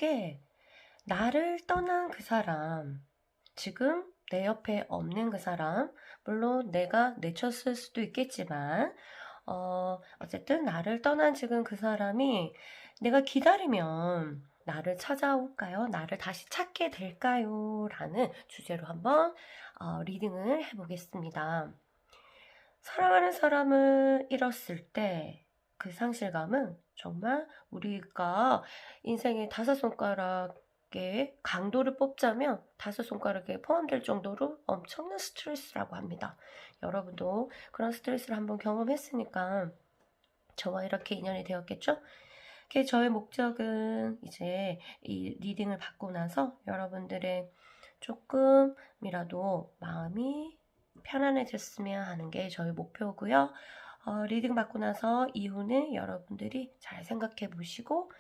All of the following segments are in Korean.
만약에 나를 떠난 그 사람, 지금 내 옆에 없는 그 사람, 물론 내가 내쳤을 수도 있겠지만, 어쨌든 나를 떠난 지금 그 사람이 내가 기다리면 나를 찾아올까요? 나를 다시 찾게 될까요? 라는 주제로 한번 리딩을 해보겠습니다. 사랑하는 사람을 잃었을 때 그 상실감은 정말 우리가 인생의 5손가락의 강도를 뽑자면 5손가락에 포함될 정도로 엄청난 스트레스라고 합니다. 여러분도 그런 스트레스를 한번 경험했으니까 저와 이렇게 인연이 되었겠죠? 저의 목적은 이제 이 리딩을 받고 나서 여러분들의 조금이라도 마음이 편안해졌으면 하는 게 저희 목표고요. 리딩 받고 나서 이후는 여러분들이 잘 생각해 보시고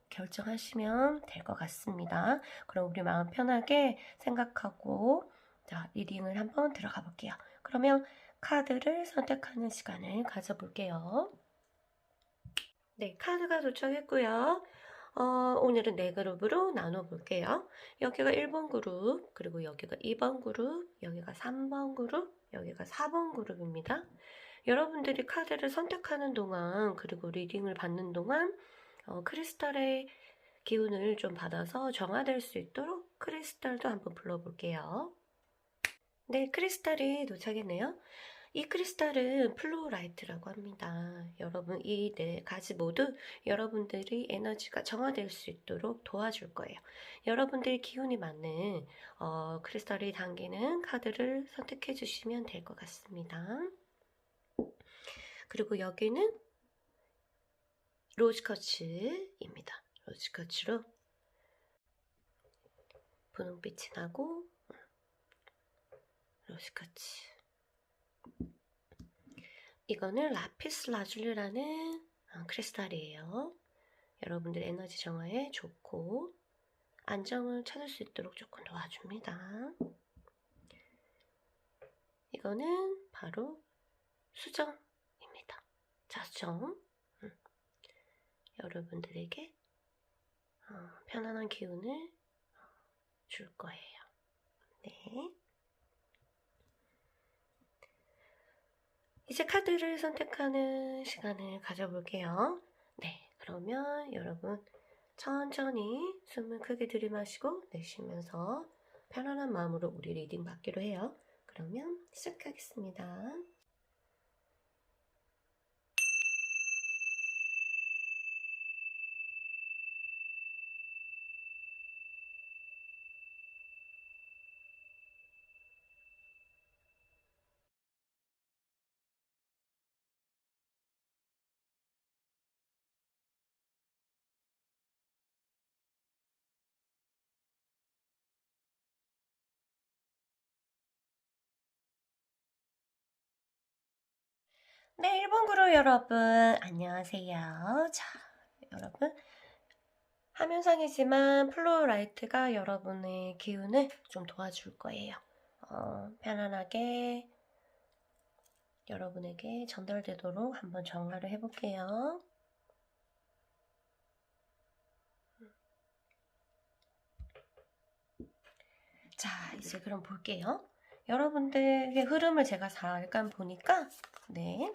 결정하시면 될 것 같습니다. 그럼 우리 마음 편하게 생각하고 자, 리딩을 한번 들어가 볼게요. 그러면 카드를 선택하는 시간을 가져볼게요. 네, 카드가 도착했고요. 오늘은 4그룹으로 나눠볼게요. 여기가 1번 그룹, 그리고 여기가 2번 그룹, 여기가 3번 그룹, 여기가 4번 그룹입니다. 여러분들이 카드를 선택하는 동안, 그리고 리딩을 받는 동안 크리스탈의 기운을 좀 받아서 정화될 수 있도록 크리스탈도 한번 불러볼게요. 네, 크리스탈이 도착했네요. 이 크리스탈은 플로라이트라고 합니다. 여러분 이 4가지 모두 여러분들이 에너지가 정화될 수 있도록 도와줄 거예요. 여러분들이 기운이 맞는 크리스탈이 담기는 카드를 선택해 주시면 될 것 같습니다. 그리고 여기는 로즈쿼츠입니다. 로즈쿼츠로 분홍빛이 나고 로즈쿼츠. 이거는 라피스 라줄리라는 크리스탈이에요. 여러분들 에너지 정화에 좋고 안정을 찾을 수 있도록 조금 도와줍니다. 이거는 바로 수정입니다. 자수정. 여러분들에게 편안한 기운을 줄 거예요. 네. 이제 카드를 선택하는 시간을 가져볼게요. 네, 그러면 여러분 천천히 숨을 크게 들이마시고 내쉬면서 편안한 마음으로 우리 리딩 받기로 해요. 그러면 시작하겠습니다. 네, 1번 그룹 여러분 안녕하세요. 자, 여러분 화면상이지만 플로라이트가 여러분의 기운을 좀 도와줄 거예요. 편안하게 여러분에게 전달되도록 한번 정화를 해볼게요. 자, 이제 그럼 볼게요. 여러분들의 흐름을 제가 잠깐 보니까 네,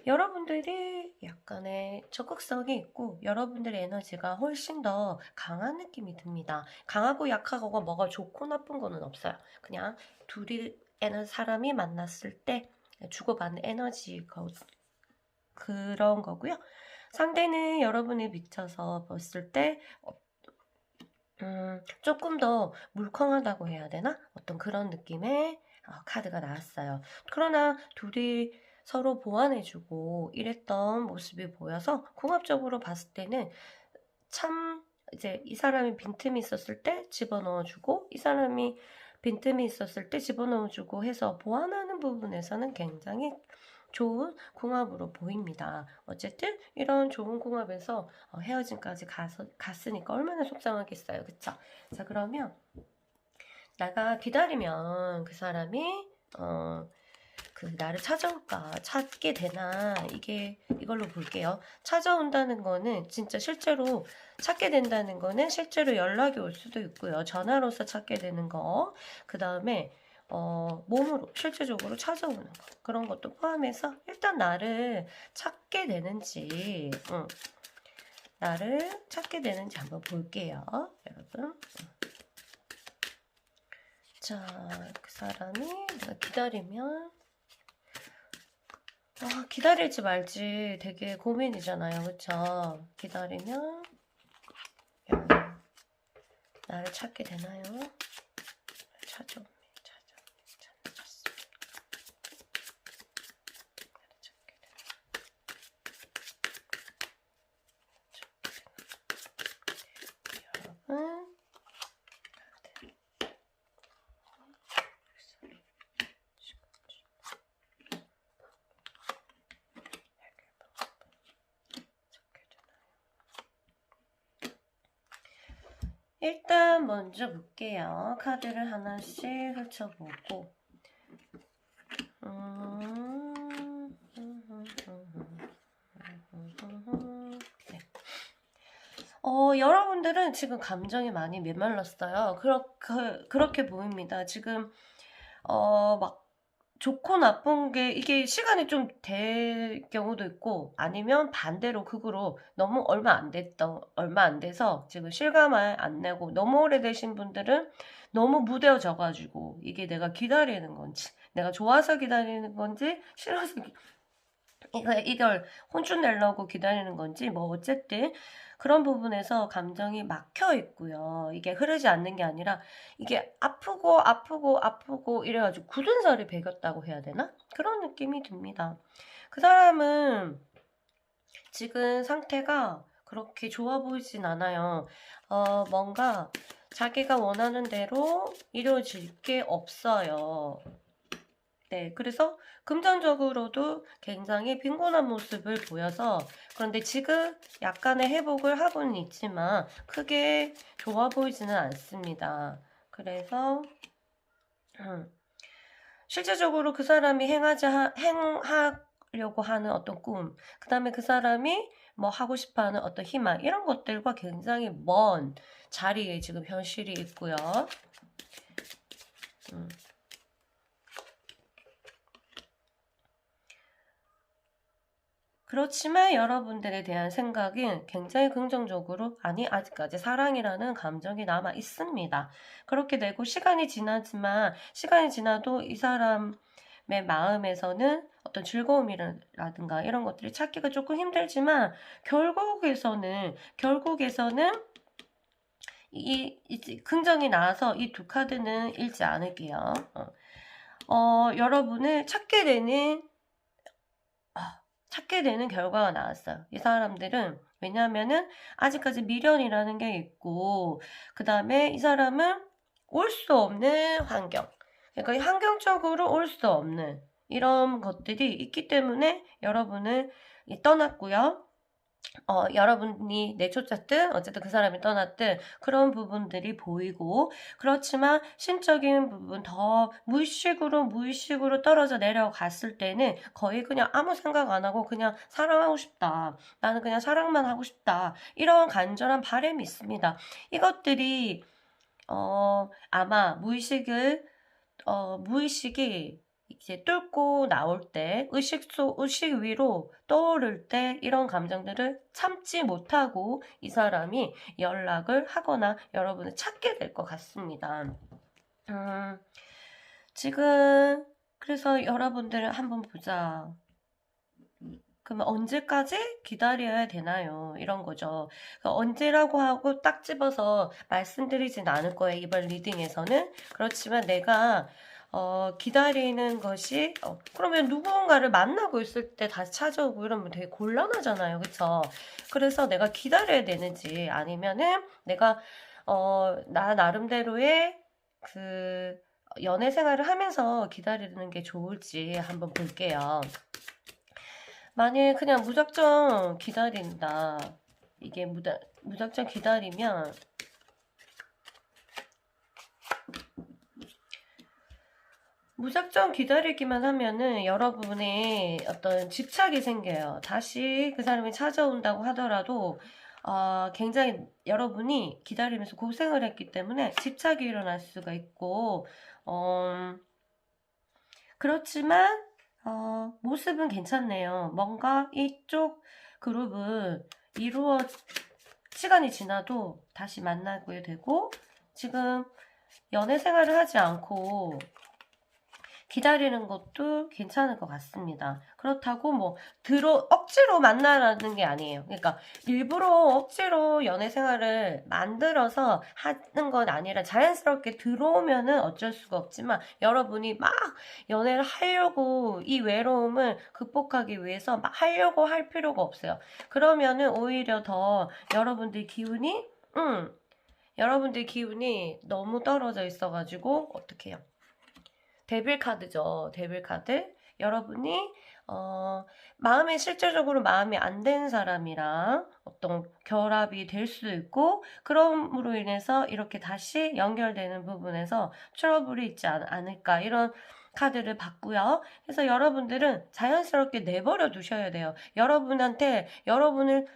여러분들이 약간의 적극성이 있고 여러분들의 에너지가 훨씬 더 강한 느낌이 듭니다. 강하고 약하고가 뭐가 좋고 나쁜 거는 없어요. 그냥 둘이 사람이 만났을 때 주고받는 에너지가 그런 거고요. 상대는 여러분이 미쳐서 봤을 때 조금 더 물컹하다고 해야 되나? 어떤 그런 느낌의 카드가 나왔어요. 그러나 둘이 서로 보완해주고 이랬던 모습이 보여서 궁합적으로 봤을 때는 참 이제 이 사람이 빈틈이 있었을 때 집어넣어주고 이 사람이 빈틈이 있었을 때 집어넣어주고 해서 보완하는 부분에서는 굉장히 좋은 궁합으로 보입니다. 어쨌든 이런 좋은 궁합에서 헤어짐까지 갔으니까 얼마나 속상하겠어요. 그쵸? 자, 그러면 내가 기다리면 그 사람이 나를 찾아올까? 찾게 되나? 이걸로 볼게요. 찾아온다는 거는 진짜 실제로 찾게 된다는 거는 실제로 연락이 올 수도 있고요. 전화로서 찾게 되는 거. 그 다음에 몸으로 실제적으로 찾아오는 거. 그런 것도 포함해서 일단 나를 찾게 되는지, 나를 찾게 되는지 한번 볼게요. 여러분. 자, 그 사람이 내가 기다리면 기다릴지 말지 되게 고민이잖아요. 그쵸? 기다리면 나를 찾게 되나요? 찾았습니다. 여러분 일단 먼저 볼게요. 카드를 하나씩 펼쳐보고 네. 여러분들은 지금 감정이 많이 메말랐어요. 그렇게 보입니다. 지금 막 좋고 나쁜 게 이게 시간이 좀 될 경우도 있고 아니면 반대로 극으로 너무 얼마 안 돼서 지금 실감을 안 내고 너무 오래되신 분들은 너무 무뎌져 가지고 이게 내가 기다리는 건지 내가 좋아서 기다리는 건지 싫어서 이걸 혼쭐 내려고 기다리는 건지 뭐 어쨌든 그런 부분에서 감정이 막혀 있고요. 이게 흐르지 않는 게 아니라 이게 아프고 이래가지고 굳은 살이 배겼다고 해야 되나? 그런 느낌이 듭니다. 그 사람은 지금 상태가 그렇게 좋아 보이진 않아요. 뭔가 자기가 원하는 대로 이루어질 게 없어요. 네, 그래서 금전적으로도 굉장히 빈곤한 모습을 보여서 그런데 지금 약간의 회복을 하고는 있지만 크게 좋아 보이지는 않습니다. 그래서 실제적으로 그 사람이 행하려고 하는 어떤 꿈, 그 다음에 그 사람이 뭐 하고 싶어하는 어떤 희망 이런 것들과 굉장히 먼 자리에 지금 현실이 있고요. 그렇지만 여러분들에 대한 생각은 굉장히 긍정적으로 아니 아직까지 사랑이라는 감정이 남아 있습니다. 그렇게 되고 시간이 지나도 이 사람의 마음에서는 어떤 즐거움이라든가 이런 것들이 찾기가 조금 힘들지만 결국에서는 이제 긍정이 나와서 이 두 카드는 읽지 않을게요. 여러분을 찾게 되는 결과가 나왔어요. 이 사람들은 왜냐하면은 아직까지 미련이라는 게 있고 그 다음에 이 사람은 올 수 없는 환경 그러니까 환경적으로 올 수 없는 이런 것들이 있기 때문에 여러분을 떠났고요. 여러분이 내쫓았든 어쨌든 그 사람이 떠났든 그런 부분들이 보이고 그렇지만 신적인 부분 더 무의식으로 떨어져 내려갔을 때는 거의 그냥 아무 생각 안 하고 그냥 사랑하고 싶다. 나는 그냥 사랑만 하고 싶다. 이런 간절한 바람이 있습니다. 이것들이 아마 무의식이 이제 뚫고 나올 때 의식 위로 떠오를 때 이런 감정들을 참지 못하고 이 사람이 연락을 하거나 여러분을 찾게 될 것 같습니다. 지금 그래서 여러분들을 한번 보자. 그러면 언제까지 기다려야 되나요? 이런 거죠. 그러니까 언제라고 하고 딱 집어서 말씀드리진 않을 거예요. 이번 리딩에서는. 그렇지만 내가 기다리는 것이 그러면 누군가를 만나고 있을 때 다시 찾아오고 이러면 되게 곤란하잖아요. 그쵸? 그래서 내가 기다려야 되는지 아니면은 내가 나 나름대로의 그 연애 생활을 하면서 기다리는 게 좋을지 한번 볼게요. 만일 그냥 무작정 기다린다. 이게 무작정 기다리면 무작정 기다리기만 하면은 여러분의 어떤 집착이 생겨요. 다시 그 사람이 찾아온다고 하더라도 굉장히 여러분이 기다리면서 고생을 했기 때문에 집착이 일어날 수가 있고 그렇지만 모습은 괜찮네요. 뭔가 이쪽 그룹은 시간이 지나도 다시 만나게 되고 지금 연애 생활을 하지 않고 기다리는 것도 괜찮을 것 같습니다. 그렇다고 뭐 억지로 만나라는 게 아니에요. 그러니까 일부러 억지로 연애 생활을 만들어서 하는 건 아니라 자연스럽게 들어오면은 어쩔 수가 없지만 여러분이 막 연애를 하려고 이 외로움을 극복하기 위해서 막 하려고 할 필요가 없어요. 그러면은 오히려 더 여러분들 기운이 너무 떨어져 있어가지고 어떡해요? 데빌 카드죠. 데빌 카드. 여러분이 마음에 실질적으로 마음이 안 된 사람이랑 어떤 결합이 될 수 있고 그럼으로 인해서 이렇게 다시 연결되는 부분에서 트러블이 있지 않을까 이런 카드를 봤고요. 그래서 여러분들은 자연스럽게 내버려 두셔야 돼요. 여러분한테 여러분을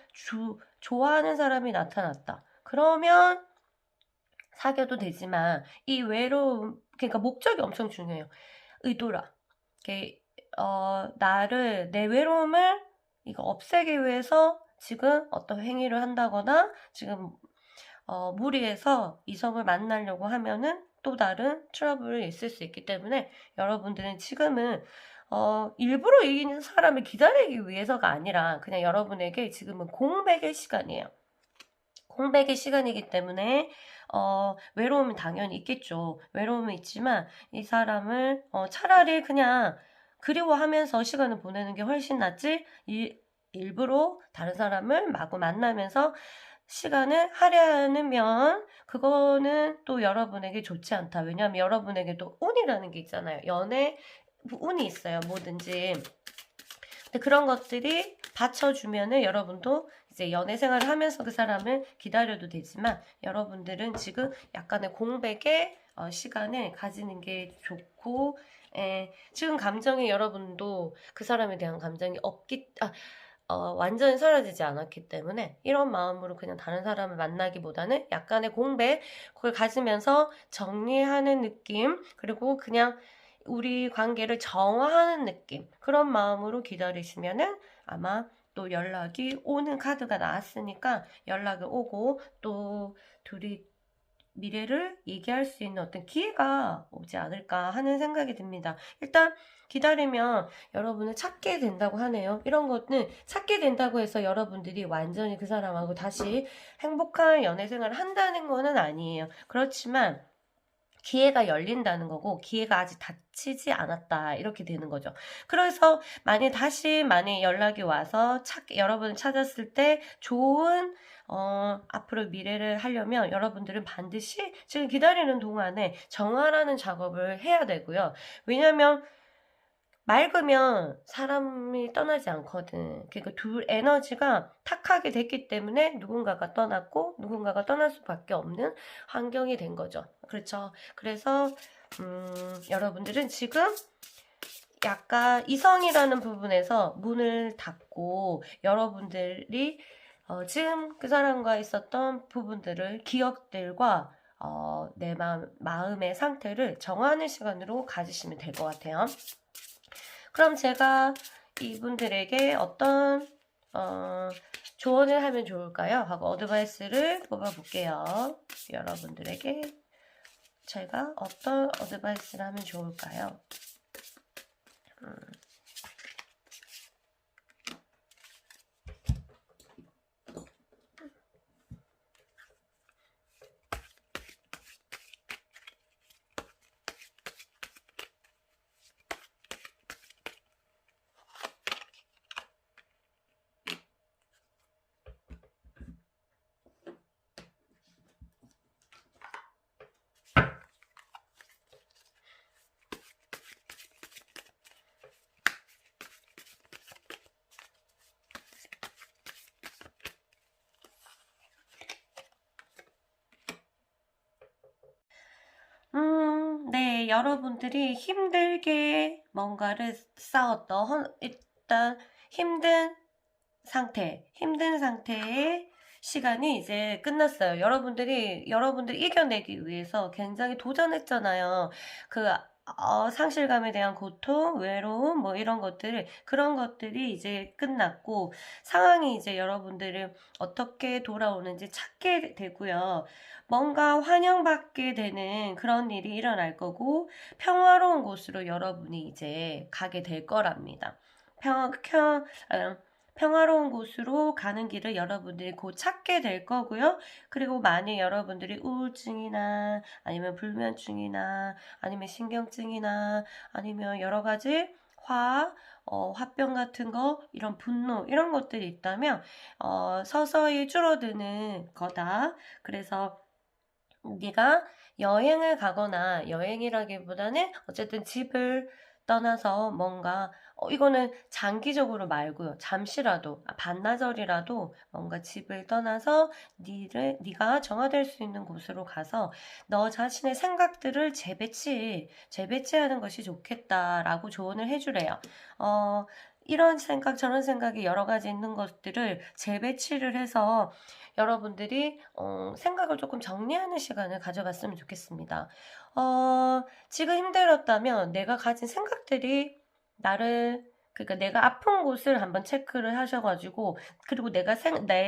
좋아하는 사람이 나타났다. 그러면 사귀어도 되지만 이 외로움 그러니까 목적이 엄청 중요해요. 의도라. 내 외로움을 이거 없애기 위해서 지금 어떤 행위를 한다거나 지금 무리해서 이성을 만나려고 하면은 또 다른 트러블이 있을 수 있기 때문에 여러분들은 지금은 일부러 이 사람을 기다리기 위해서가 아니라 그냥 여러분에게 지금은 공백의 시간이에요. 공백의 시간이기 때문에 외로움은 당연히 있겠죠. 외로움은 있지만 이 사람을 차라리 그냥 그리워하면서 시간을 보내는 게 훨씬 낫지 일부러 다른 사람을 마구 만나면서 시간을 할애하면 그거는 또 여러분에게 좋지 않다. 왜냐하면 여러분에게도 운이라는 게 있잖아요. 연애 운이 있어요. 뭐든지. 근데 그런 것들이 받쳐주면은 여러분도 이제 연애 생활을 하면서 그 사람을 기다려도 되지만 여러분들은 지금 약간의 공백의 시간을 가지는 게 좋고 지금 감정이 여러분도 그 사람에 대한 감정이 완전히 사라지지 않았기 때문에 이런 마음으로 그냥 다른 사람을 만나기보다는 약간의 공백 그걸 가지면서 정리하는 느낌 그리고 그냥 우리 관계를 정화하는 느낌 그런 마음으로 기다리시면은 아마 또 연락이 오는 카드가 나왔으니까 연락이 오고 또 둘이 미래를 얘기할 수 있는 어떤 기회가 오지 않을까 하는 생각이 듭니다. 일단 기다리면 여러분을 찾게 된다고 하네요. 이런 것은 찾게 된다고 해서 여러분들이 완전히 그 사람하고 다시 행복한 연애 생활을 한다는 거는 아니에요. 그렇지만 기회가 열린다는 거고 기회가 아직 닥치지 않았다 이렇게 되는 거죠. 그래서 만약 연락이 와서 여러분을 찾았을 때 좋은 앞으로 미래를 하려면 여러분들은 반드시 지금 기다리는 동안에 정화라는 작업을 해야 되고요. 왜냐하면 맑으면 사람이 떠나지 않거든. 그러니까 둘 에너지가 탁하게 됐기 때문에 누군가가 떠났고 누군가가 떠날 수밖에 없는 환경이 된 거죠. 그렇죠. 그래서 여러분들은 지금 약간 이성이라는 부분에서 문을 닫고 여러분들이 지금 그 사람과 있었던 부분들을 기억들과 내 마음의 상태를 정하는 시간으로 가지시면 될 것 같아요. 그럼 제가 이분들에게 어떤 조언을 하면 좋을까요? 하고 어드바이스를 뽑아볼게요. 여러분들에게 제가 어떤 어드바이스를 하면 좋을까요? 네, 여러분들이 힘들게 뭔가를 쌓았던, 일단 힘든 상태의 시간이 이제 끝났어요. 여러분들 이겨내기 위해서 굉장히 도전했잖아요. 그, 상실감에 대한 고통, 외로움, 뭐 그런 것들이 이제 끝났고, 상황이 이제 여러분들을 어떻게 돌아오는지 찾게 되고요. 뭔가 환영받게 되는 그런 일이 일어날 거고, 평화로운 곳으로 여러분이 이제 가게 될 거랍니다. 평화로운 곳으로 가는 길을 여러분들이 곧 찾게 될 거고요. 그리고 만약 여러분들이 우울증이나 아니면 불면증이나 아니면 신경증이나 아니면 여러 가지 화병 같은 거, 이런 분노, 이런 것들이 있다면, 서서히 줄어드는 거다. 그래서 네가 여행을 가거나 여행이라기보다는 어쨌든 집을 떠나서 뭔가 이거는 장기적으로 말고요. 잠시라도 반나절이라도 뭔가 집을 떠나서 네가 정화될 수 있는 곳으로 가서 너 자신의 생각들을 재배치하는 것이 좋겠다라고 조언을 해주래요. 이런 생각 저런 생각이 여러 가지 있는 것들을 재배치를 해서 여러분들이 생각을 조금 정리하는 시간을 가져봤으면 좋겠습니다. 지금 힘들었다면 내가 가진 생각들이 그러니까 내가 아픈 곳을 한번 체크를 하셔가지고, 그리고 내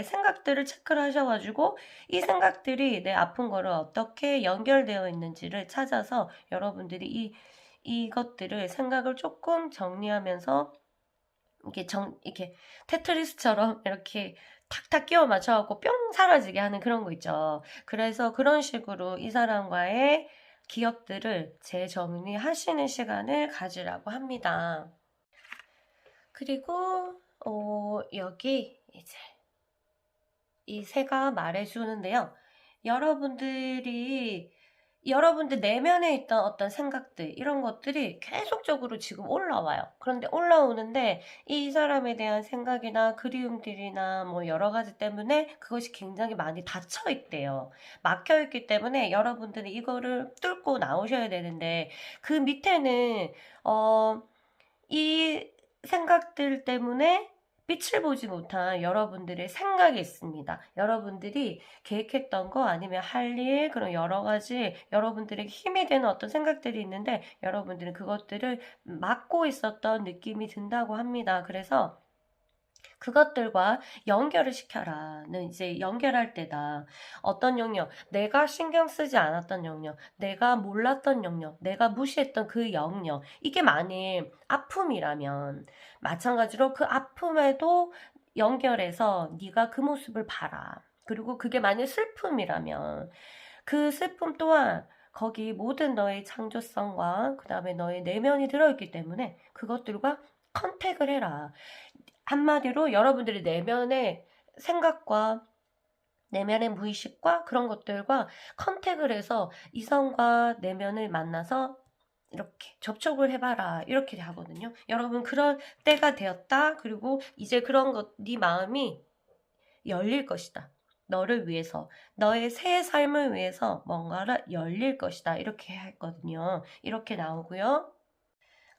생각들을 체크를 하셔가지고, 이 생각들이 내 아픈 거를 어떻게 연결되어 있는지를 찾아서 여러분들이 이것들을 생각을 조금 정리하면서 이렇게 테트리스처럼 이렇게 탁탁 끼워 맞춰갖고 뿅 사라지게 하는 그런 거 있죠. 그래서 그런 식으로 이 사람과의 기억들을 재정리하시는 시간을 가지라고 합니다. 그리고 여기 이제 이 새가 말해주는데요. 여러분들 내면에 있던 어떤 생각들, 이런 것들이 계속적으로 지금 올라와요. 그런데 올라오는데 이 사람에 대한 생각이나 그리움들이나 뭐 여러 가지 때문에 그것이 굉장히 많이 닫혀 있대요. 막혀 있기 때문에 여러분들이 이거를 뚫고 나오셔야 되는데, 그 밑에는 이 생각들 때문에 빛을 보지 못한 여러분들의 생각이 있습니다. 여러분들이 계획했던 거 아니면 할 일, 그런 여러 가지 여러분들에게 힘이 되는 어떤 생각들이 있는데 여러분들은 그것들을 막고 있었던 느낌이 든다고 합니다. 그래서 그것들과 연결을 시켜라는 이제 연결할 때다. 어떤 영역, 내가 신경 쓰지 않았던 영역, 내가 몰랐던 영역, 내가 무시했던 그 영역, 이게 만일 아픔이라면 마찬가지로 그 아픔에도 연결해서 네가 그 모습을 봐라. 그리고 그게 만일 슬픔이라면 그 슬픔 또한 거기 모든 너의 창조성과 그 다음에 너의 내면이 들어있기 때문에 그것들과 컨택을 해라. 한마디로 여러분들의 내면의 생각과 내면의 무의식과 그런 것들과 컨택을 해서 이성과 내면을 만나서 이렇게 접촉을 해봐라, 이렇게 하거든요. 여러분, 그런 때가 되었다. 그리고 이제 네 마음이 열릴 것이다. 너를 위해서, 너의 새 삶을 위해서 뭔가를 열릴 것이다, 이렇게 했거든요. 이렇게 나오고요.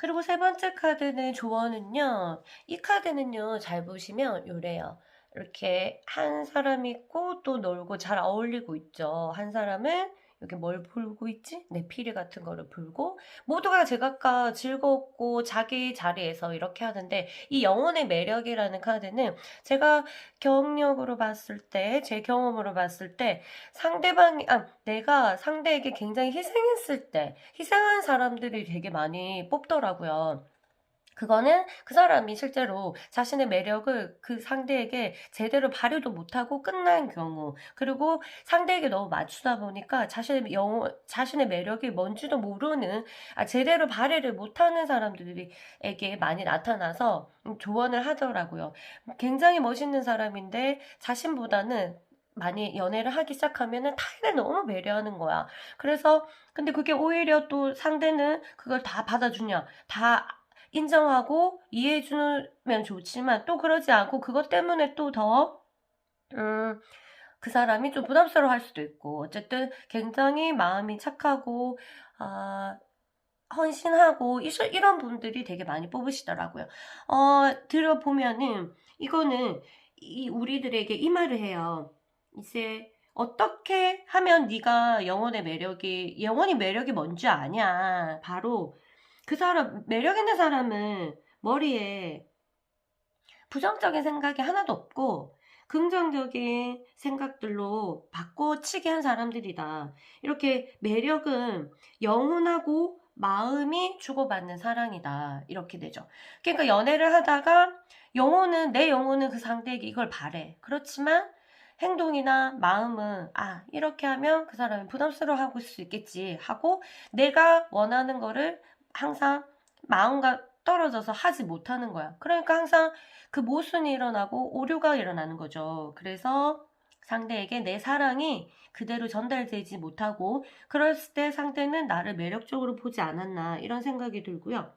그리고 세 번째 카드는 조언은요. 이 카드는요. 잘 보시면 요래요. 이렇게 한 사람이 있고 또 놀고 잘 어울리고 있죠. 한 사람은 여기 뭘 불고 있지? 네, 피리 같은 거를 불고 모두가 제각각 즐겁고 자기 자리에서 이렇게 하는데, 이 영혼의 매력이라는 카드는 제가 제 경험으로 봤을 때 내가 상대에게 굉장히 희생했을 때 희생한 사람들이 되게 많이 뽑더라고요. 그거는 그 사람이 실제로 자신의 매력을 그 상대에게 제대로 발휘도 못하고 끝난 경우, 그리고 상대에게 너무 맞추다 보니까 자신의 매력이 뭔지도 모르는, 제대로 발휘를 못하는 사람들에게 많이 나타나서 조언을 하더라고요. 굉장히 멋있는 사람인데 자신보다는 많이 연애를 하기 시작하면은 타인을 너무 배려하는 거야. 근데 그게 오히려 또 상대는 그걸 다 받아주냐, 다 인정하고 이해해주면 좋지만 또 그러지 않고 그것 때문에 또 더 그 사람이 좀 부담스러워 할 수도 있고, 어쨌든 굉장히 마음이 착하고 헌신하고 이런 분들이 되게 많이 뽑으시더라고요. 들어보면은 이거는 우리들에게 이 말을 해요. 이제 어떻게 하면 네가 영혼의 매력이 뭔지 아냐. 바로 그 사람, 매력 있는 사람은 머리에 부정적인 생각이 하나도 없고 긍정적인 생각들로 바꿔치기 한 사람들이다. 이렇게 매력은 영혼하고 마음이 주고받는 사랑이다. 이렇게 되죠. 그러니까 연애를 하다가 내 영혼은 그 상대에게 이걸 바래. 그렇지만 행동이나 마음은 이렇게 하면 그 사람이 부담스러워할 수 있겠지 하고 내가 원하는 거를 항상 마음과 떨어져서 하지 못하는 거야. 그러니까 항상 그 모순이 일어나고 오류가 일어나는 거죠. 그래서 상대에게 내 사랑이 그대로 전달되지 못하고 그랬을 때 상대는 나를 매력적으로 보지 않았나 이런 생각이 들고요.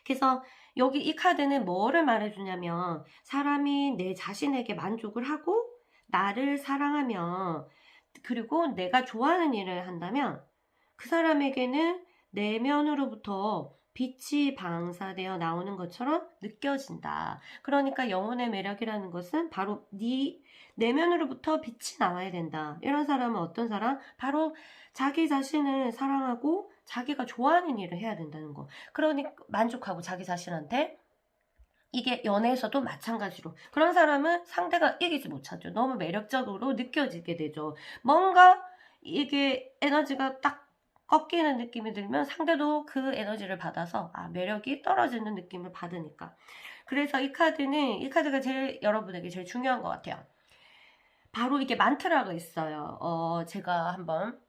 그래서 여기 이 카드는 뭐를 말해주냐면 사람이 내 자신에게 만족을 하고 나를 사랑하면 그리고 내가 좋아하는 일을 한다면 그 사람에게는 내면으로부터 빛이 방사되어 나오는 것처럼 느껴진다. 그러니까 영혼의 매력이라는 것은 바로 네 내면으로부터 빛이 나와야 된다. 이런 사람은 어떤 사람? 바로 자기 자신을 사랑하고 자기가 좋아하는 일을 해야 된다는 거. 그러니까 만족하고 자기 자신한테 이게 연애에서도 마찬가지로 그런 사람은 상대가 이기지 못하죠. 너무 매력적으로 느껴지게 되죠. 뭔가 이게 에너지가 딱 꺾이는 느낌이 들면 상대도 그 에너지를 받아서 매력이 떨어지는 느낌을 받으니까. 그래서 이 카드가 여러분에게 제일 중요한 것 같아요. 바로 이게 만트라가 있어요. 제가 한번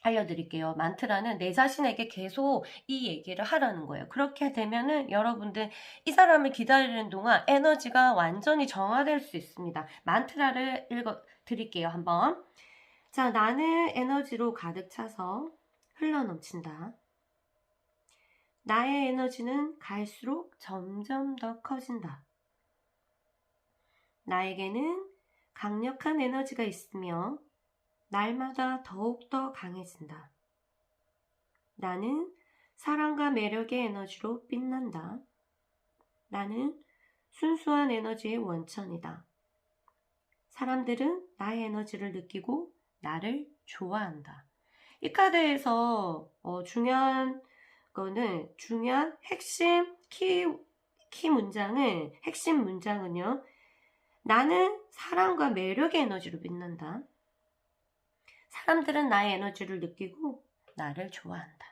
알려드릴게요. 만트라는 내 자신에게 계속 이 얘기를 하라는 거예요. 그렇게 되면은 여러분들 이 사람을 기다리는 동안 에너지가 완전히 정화될 수 있습니다. 만트라를 읽어드릴게요. 한번. 자, 나는 에너지로 가득 차서 흘러넘친다. 나의 에너지는 갈수록 점점 더 커진다. 나에게는 강력한 에너지가 있으며 날마다 더욱더 강해진다. 나는 사랑과 매력의 에너지로 빛난다. 나는 순수한 에너지의 원천이다. 사람들은 나의 에너지를 느끼고 나를 좋아한다. 이 카드에서 중요한 핵심 핵심 문장은요. 나는 사랑과 매력의 에너지로 빛난다. 사람들은 나의 에너지를 느끼고 나를 좋아한다.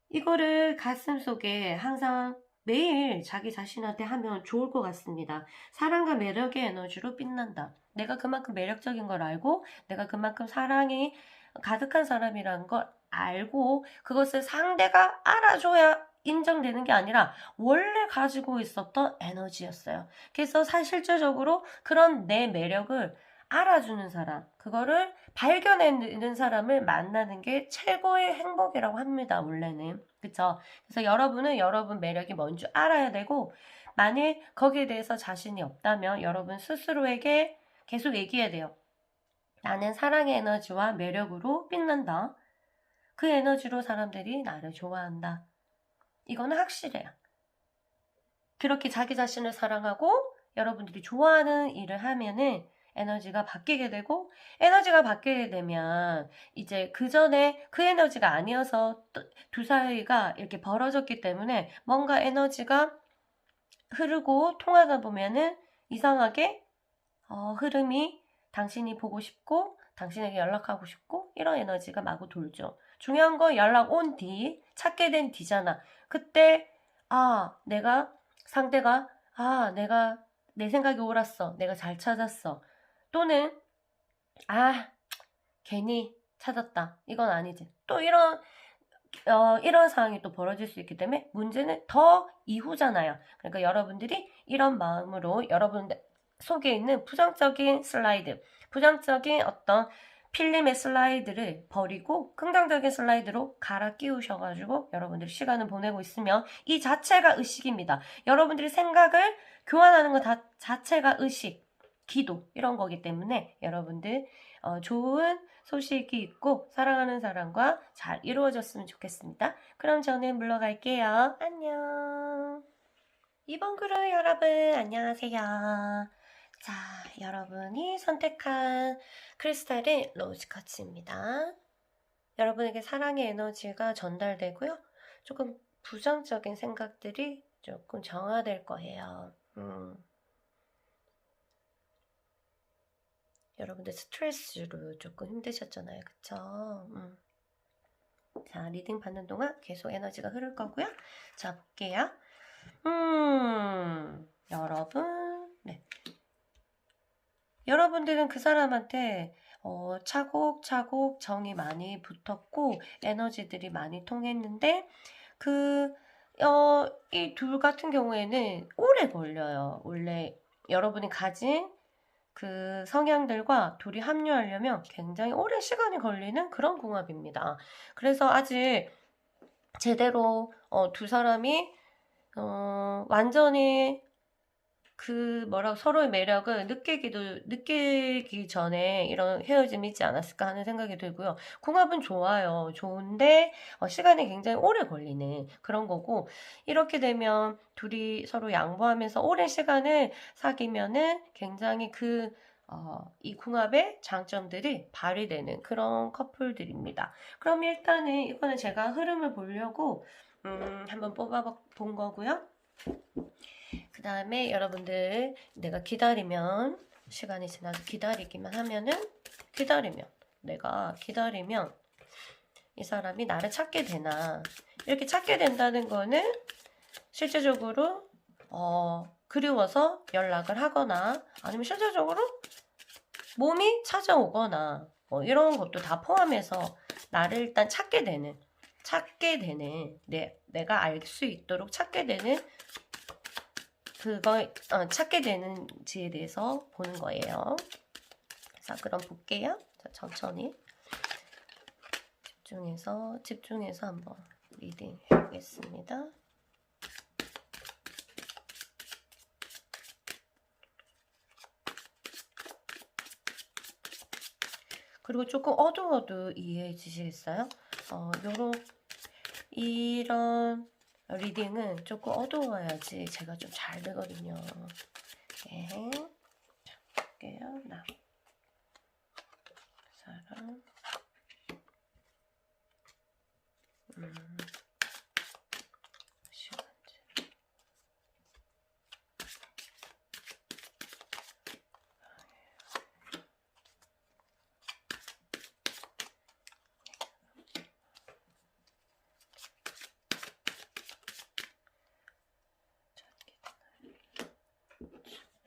이거를 가슴속에 항상 매일 자기 자신한테 하면 좋을 것 같습니다. 사랑과 매력의 에너지로 빛난다. 내가 그만큼 매력적인 걸 알고 내가 그만큼 사랑이 가득한 사람이라는 걸 알고 그것을 상대가 알아줘야 인정되는 게 아니라 원래 가지고 있었던 에너지였어요. 그래서 실질적으로 그런 내 매력을 알아주는 사람, 그거를 발견해내는 사람을 만나는 게 최고의 행복이라고 합니다, 원래는. 그쵸? 그래서 여러분은 여러분 매력이 뭔지 알아야 되고, 만약 거기에 대해서 자신이 없다면 여러분 스스로에게 계속 얘기해야 돼요. 나는 사랑의 에너지와 매력으로 빛난다. 그 에너지로 사람들이 나를 좋아한다. 이거는 확실해요. 그렇게 자기 자신을 사랑하고 여러분들이 좋아하는 일을 하면은 에너지가 바뀌게 되고 에너지가 바뀌게 되면 이제 그 전에 그 에너지가 아니어서 두 사이가 이렇게 벌어졌기 때문에 뭔가 에너지가 흐르고 통하다 보면은 이상하게 흐름이 당신이 보고 싶고 당신에게 연락하고 싶고 이런 에너지가 마구 돌죠. 중요한 건 연락 온 뒤 찾게 된 뒤잖아. 그때 상대가 내가 내 생각이 옳았어. 내가 잘 찾았어. 또는 괜히 찾았다. 이건 아니지. 또 이런 상황이 또 벌어질 수 있기 때문에 문제는 더 이후잖아요. 그러니까 여러분들이 이런 마음으로 여러분들 속에 있는 부정적인 어떤 필름의 슬라이드를 버리고 긍정적인 슬라이드로 갈아 끼우셔가지고 여러분들이 시간을 보내고 있으면 이 자체가 의식입니다. 여러분들이 생각을 교환하는 것 자체가 의식, 기도 이런 거기 때문에 여러분들 좋은 소식이 있고 사랑하는 사람과 잘 이루어졌으면 좋겠습니다. 그럼 저는 물러갈게요. 안녕. 이번 그룹 여러분 안녕하세요. 자, 여러분이 선택한 크리스탈은 로즈쿼츠입니다. 여러분에게 사랑의 에너지가 전달되고요. 조금 부정적인 생각들이 조금 정화될 거예요. 여러분들 스트레스로 조금 힘드셨잖아요. 그쵸? 자, 리딩 받는 동안 계속 에너지가 흐를 거고요. 자, 볼게요. 여러분, 네. 여러분들은 그 사람한테 차곡차곡 정이 많이 붙었고 에너지들이 많이 통했는데 이 둘 같은 경우에는 오래 걸려요. 원래 여러분이 가진 그 성향들과 둘이 합류하려면 굉장히 오랜 시간이 걸리는 그런 궁합입니다. 그래서 아직 제대로 두 사람이 완전히 서로의 매력을 느끼기 전에 이런 헤어짐이 있지 않았을까 하는 생각이 들고요. 궁합은 좋아요. 좋은데, 시간이 굉장히 오래 걸리는 그런 거고, 이렇게 되면 둘이 서로 양보하면서 오랜 시간을 사귀면은 굉장히 이 궁합의 장점들이 발휘되는 그런 커플들입니다. 그럼 일단은 이거는 제가 흐름을 보려고, 한번 뽑아본 거고요. 그 다음에 여러분들 내가 기다리면 시간이 지나서 기다리기만 하면은 내가 기다리면 이 사람이 나를 찾게 되나 이렇게 찾게 된다는 거는 실제적으로 그리워서 연락을 하거나 아니면 실제적으로 몸이 찾아오거나 이런 것도 다 포함해서 나를 일단 찾게 되는 내가 알 수 있도록 찾게 되는 그걸 찾게 되는지에 대해서 보는 거예요. 자, 그럼 볼게요. 자, 천천히 집중해서 한번 리딩 해보겠습니다. 그리고 조금 어두워도 이해해 주시겠어요? 이런 리딩은 조금 어두워야지 제가 좀 잘 되거든요. 네. 자, 볼게요. 사람. 시간제.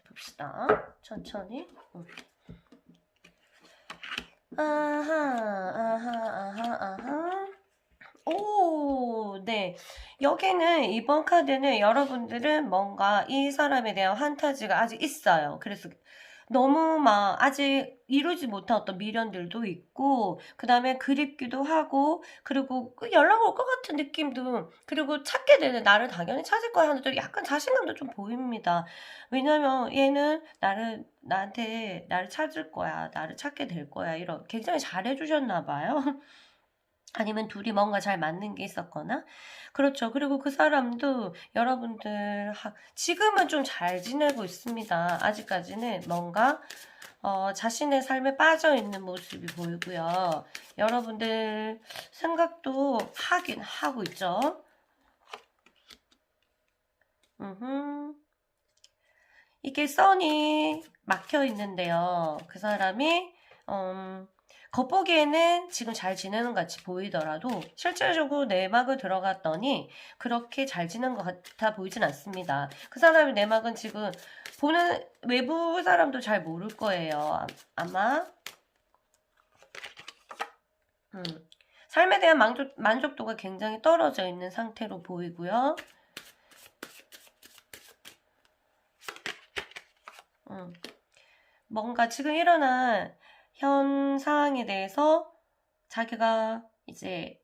봅시다. 천천히. 아하. 오, 네. 여기는 이번 카드는 여러분들은 뭔가 이 사람에 대한 판타지가 아직 있어요. 그래서 너무 막 아직 이루지 못한 어떤 미련들도 있고 그 다음에 그립기도 하고 그리고 연락 올 것 같은 느낌도 그리고 찾게 되는 나를 당연히 찾을 거야 하는 또 약간 자신감도 좀 보입니다. 왜냐면 얘는 나한테 나를 찾을 거야 나를 찾게 될 거야 이런 굉장히 잘해주셨나 봐요. 아니면 둘이 뭔가 잘 맞는 게 있었거나 그렇죠. 그리고 그 사람도 여러분들 지금은 좀 잘 지내고 있습니다. 아직까지는 뭔가 자신의 삶에 빠져있는 모습이 보이고요. 여러분들 생각도 하긴 하고 있죠. 이게 선이 막혀 있는데요. 그 사람이 겉보기에는 지금 잘 지내는 것 같이 보이더라도 실질적으로 내막을 들어갔더니 그렇게 잘 지내는 것 같아 보이진 않습니다. 그 사람의 내막은 지금 보는 외부 사람도 잘 모를 거예요. 아마 삶에 대한 만족도가 굉장히 떨어져 있는 상태로 보이고요. 뭔가 지금 일어난 현 상황에 대해서 자기가 이제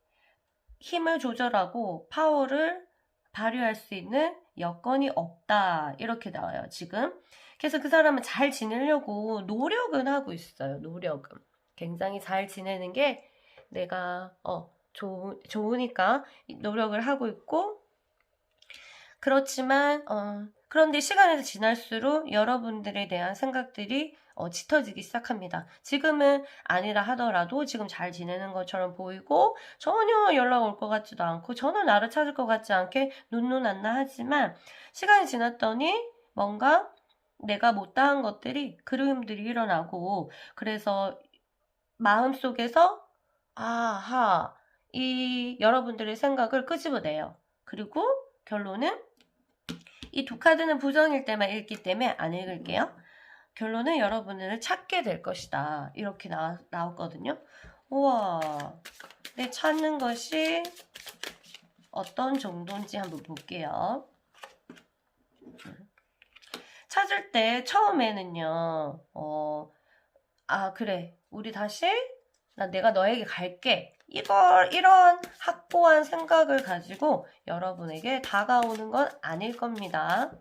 힘을 조절하고 파워를 발휘할 수 있는 여건이 없다 이렇게 나와요 지금. 그래서 그 사람은 잘 지내려고 노력은 하고 있어요. 노력은. 굉장히 잘 지내는 게 내가 좋으니까 노력을 하고 있고, 그렇지만 그런데 시간이 지날수록 여러분들에 대한 생각들이 짙어지기 시작합니다. 지금은 아니라 하더라도 지금 잘 지내는 것처럼 보이고 전혀 연락 올 것 같지도 않고 전혀 나를 찾을 것 같지 않게 눈누난나 하지만 시간이 지났더니 뭔가 내가 못다한 것들이 그림들이 일어나고, 그래서 마음속에서 아하, 이 여러분들의 생각을 끄집어내요. 그리고 결론은 이 두 카드는 부정일 때만 읽기 때문에 안 읽을게요. 결론은 여러분을 찾게 될 것이다. 이렇게 나왔거든요. 우와, 내 찾는 것이 어떤 정도인지 한번 볼게요. 찾을 때 처음에는요, 그래, 우리 다시 내가 너에게 갈게. 이런 확고한 생각을 가지고 여러분에게 다가오는 건 아닐 겁니다.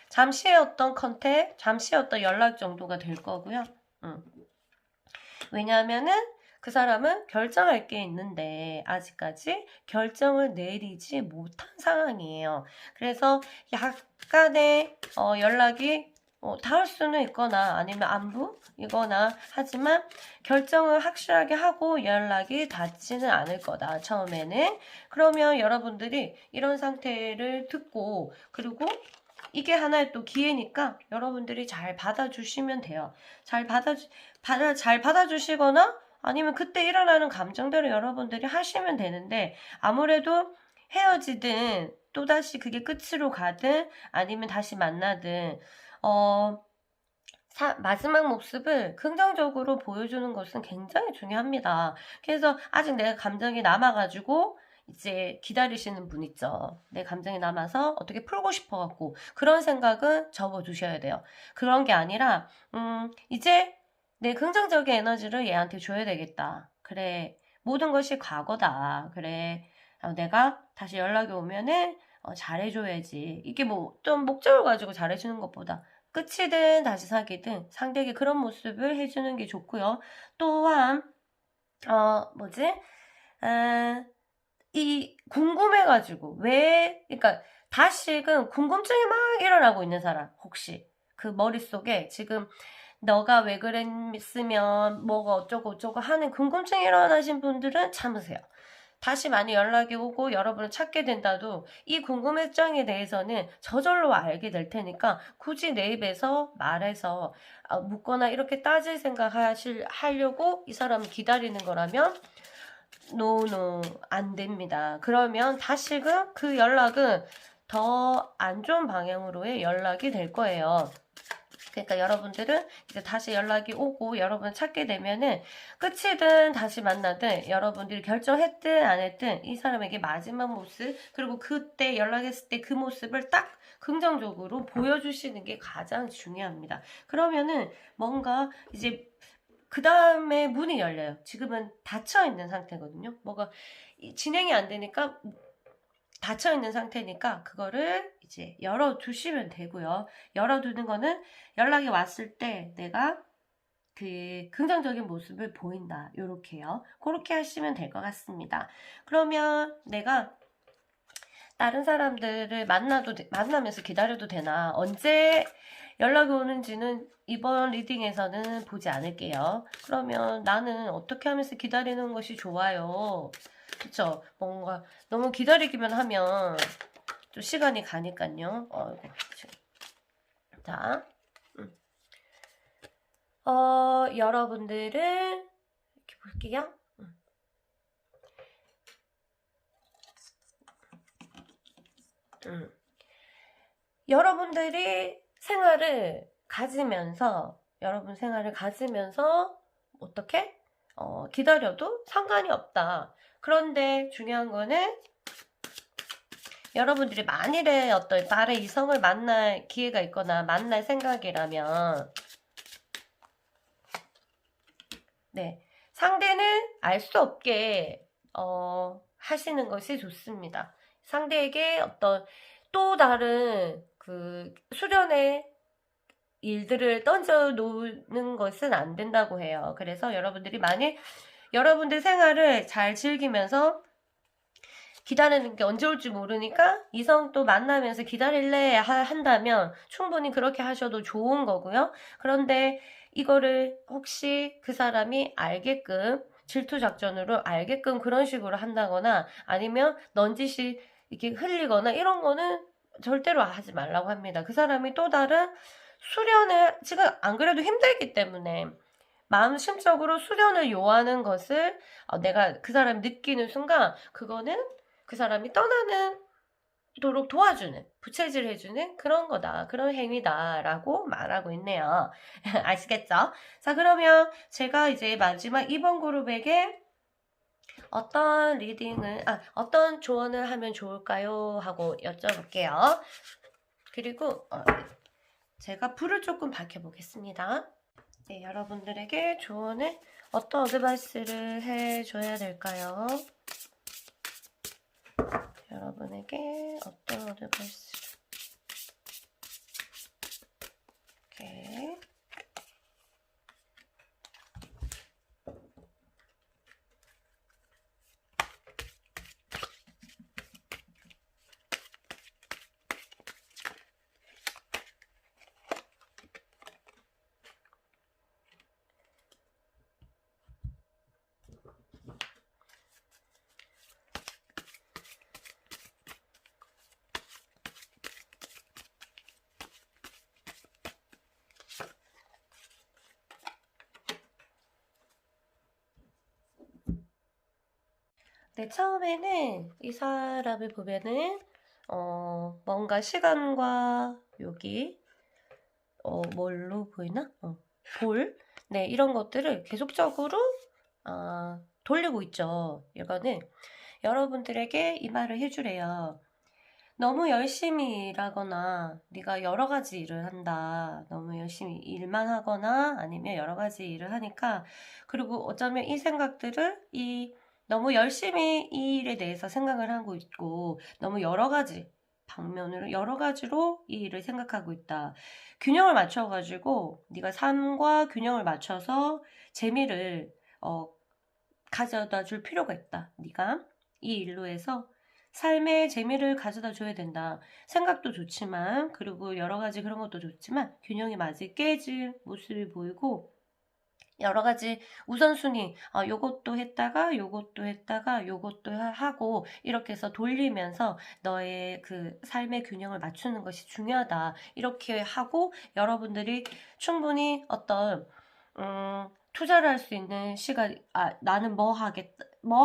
잠시의 어떤 컨택, 잠시의 어떤 연락 정도가 될 거고요. 왜냐하면은 그 사람은 결정할 게 있는데 아직까지 결정을 내리지 못한 상황이에요. 그래서 약간의 연락이 닿을 수는 있거나 아니면 안부이거나 하지만 결정을 확실하게 하고 연락이 닿지는 않을 거다, 처음에는. 그러면 여러분들이 이런 상태를 듣고, 그리고 이게 하나의 또 기회니까 여러분들이 잘 받아주시면 돼요. 잘 받아주시거나 아니면 그때 일어나는 감정대로 여러분들이 하시면 되는데, 아무래도 헤어지든 또다시 그게 끝으로 가든 아니면 다시 만나든 마지막 모습을 긍정적으로 보여주는 것은 굉장히 중요합니다. 그래서 아직 내가 감정이 남아가지고 이제 기다리시는 분 있죠. 내 감정이 남아서 어떻게 풀고 싶어갖고 그런 생각은 접어두셔야 돼요. 그런 게 아니라 이제 내 긍정적인 에너지를 얘한테 줘야 되겠다. 그래, 모든 것이 과거다. 그래, 내가 다시 연락이 오면은 잘해줘야지. 이게 뭐 좀 목적을 가지고 잘해주는 것보다 끝이든 다시 사귀든 상대에게 그런 모습을 해주는 게 좋고요. 또한 이 궁금해가지고 그러니까 다시금 궁금증이 막 일어나고 있는 사람, 혹시 그 머릿속에 지금 너가 왜 그랬으면 뭐가 어쩌고 하는 궁금증이 일어나신 분들은 참으세요. 다시 많이 연락이 오고 여러분을 찾게 된다도 이 궁금증에 대해서는 저절로 알게 될 테니까 굳이 내 입에서 말해서 묻거나 이렇게 따질 생각 하려고 이 사람을 기다리는 거라면 노, 안 됩니다. 그러면 다시금 그 연락은 더 안 좋은 방향으로의 연락이 될 거예요. 그러니까 여러분들은 이제 다시 연락이 오고 여러분 찾게 되면은 끝이든 다시 만나든 여러분들이 결정했든 안 했든 이 사람에게 마지막 모습, 그리고 그때 연락했을 때 그 모습을 딱 긍정적으로 보여주시는 게 가장 중요합니다. 그러면은 뭔가 이제 그 다음에 문이 열려요. 지금은 닫혀있는 상태거든요. 뭐가 진행이 안 되니까 닫혀있는 상태니까 그거를 이제 열어두시면 되고요. 열어두는 거는 연락이 왔을 때 내가 그 긍정적인 모습을 보인다, 요렇게요. 그렇게 하시면 될 것 같습니다. 그러면 내가 다른 사람들을 만나면서 기다려도 되나, 언제 연락이 오는지는 이번 리딩에서는 보지 않을게요. 그러면 나는 어떻게 하면서 기다리는 것이 좋아요? 그쵸? 뭔가 너무 기다리기만 하면 좀 시간이 가니까요. 자, 여러분들은 이렇게 볼게요. 여러분들이 여러분 생활을 가지면서 어떻게? 기다려도 상관이 없다. 그런데 중요한 거는 여러분들이 만일에 어떤 다른 이성을 만날 기회가 있거나 만날 생각이라면, 네, 상대는 알 수 없게 하시는 것이 좋습니다. 상대에게 어떤 또 다른 그 수련의 일들을 던져 놓는 것은 안 된다고 해요. 그래서 여러분들이 만약 여러분들 생활을 잘 즐기면서 기다리는 게 언제 올지 모르니까 이성 또 만나면서 기다릴래 한다면 충분히 그렇게 하셔도 좋은 거고요. 그런데 이거를 혹시 그 사람이 알게끔 질투 작전으로 알게끔 그런 식으로 한다거나 아니면 넌지시 이렇게 흘리거나 이런 거는 절대로 하지 말라고 합니다. 그 사람이 또 다른 수련을 지금 안 그래도 힘들기 때문에 마음 심적으로 수련을 요하는 것을 내가 그 사람 느끼는 순간 그거는 그 사람이 떠나는 도록 도와주는, 부채질 해주는 그런 거다. 그런 행위다라고 말하고 있네요. 아시겠죠? 자, 그러면 제가 이제 마지막 2번 그룹에게 어떤 어떤 조언을 하면 좋을까요? 하고 여쭤볼게요. 그리고 제가 불을 조금 밝혀보겠습니다. 네, 여러분들에게 조언을 어떤 어드바이스를 해줘야 될까요? 여러분에게 어떤 어드바이스를 이렇게 네, 처음에는 이 사람을 보면은 뭔가 시간과 여기 뭘로 보이나? 네, 이런 것들을 계속적으로 돌리고 있죠. 이거는 여러분들에게 이 말을 해주래요. 너무 열심히 일하거나 네가 여러 가지 일을 한다. 너무 열심히 일만 하거나 아니면 여러 가지 일을 하니까 그리고 어쩌면 이 생각들을 너무 열심히 이 일에 대해서 생각을 하고 있고 너무 여러 가지 방면으로 여러 가지로 이 일을 생각하고 있다. 균형을 맞춰가지고 네가 삶과 균형을 맞춰서 재미를 가져다 줄 필요가 있다. 네가 이 일로 해서 삶의 재미를 가져다 줘야 된다. 생각도 좋지만 그리고 여러 가지 그런 것도 좋지만 균형이 맞을 깨질 모습이 보이고 여러 가지 우선순위 요것도 했다가 요것도 했다가 요것도 하고 이렇게 해서 돌리면서 너의 그 삶의 균형을 맞추는 것이 중요하다. 이렇게 하고 여러분들이 충분히 어떤 투자를 할 수 있는 시간, 나는 뭐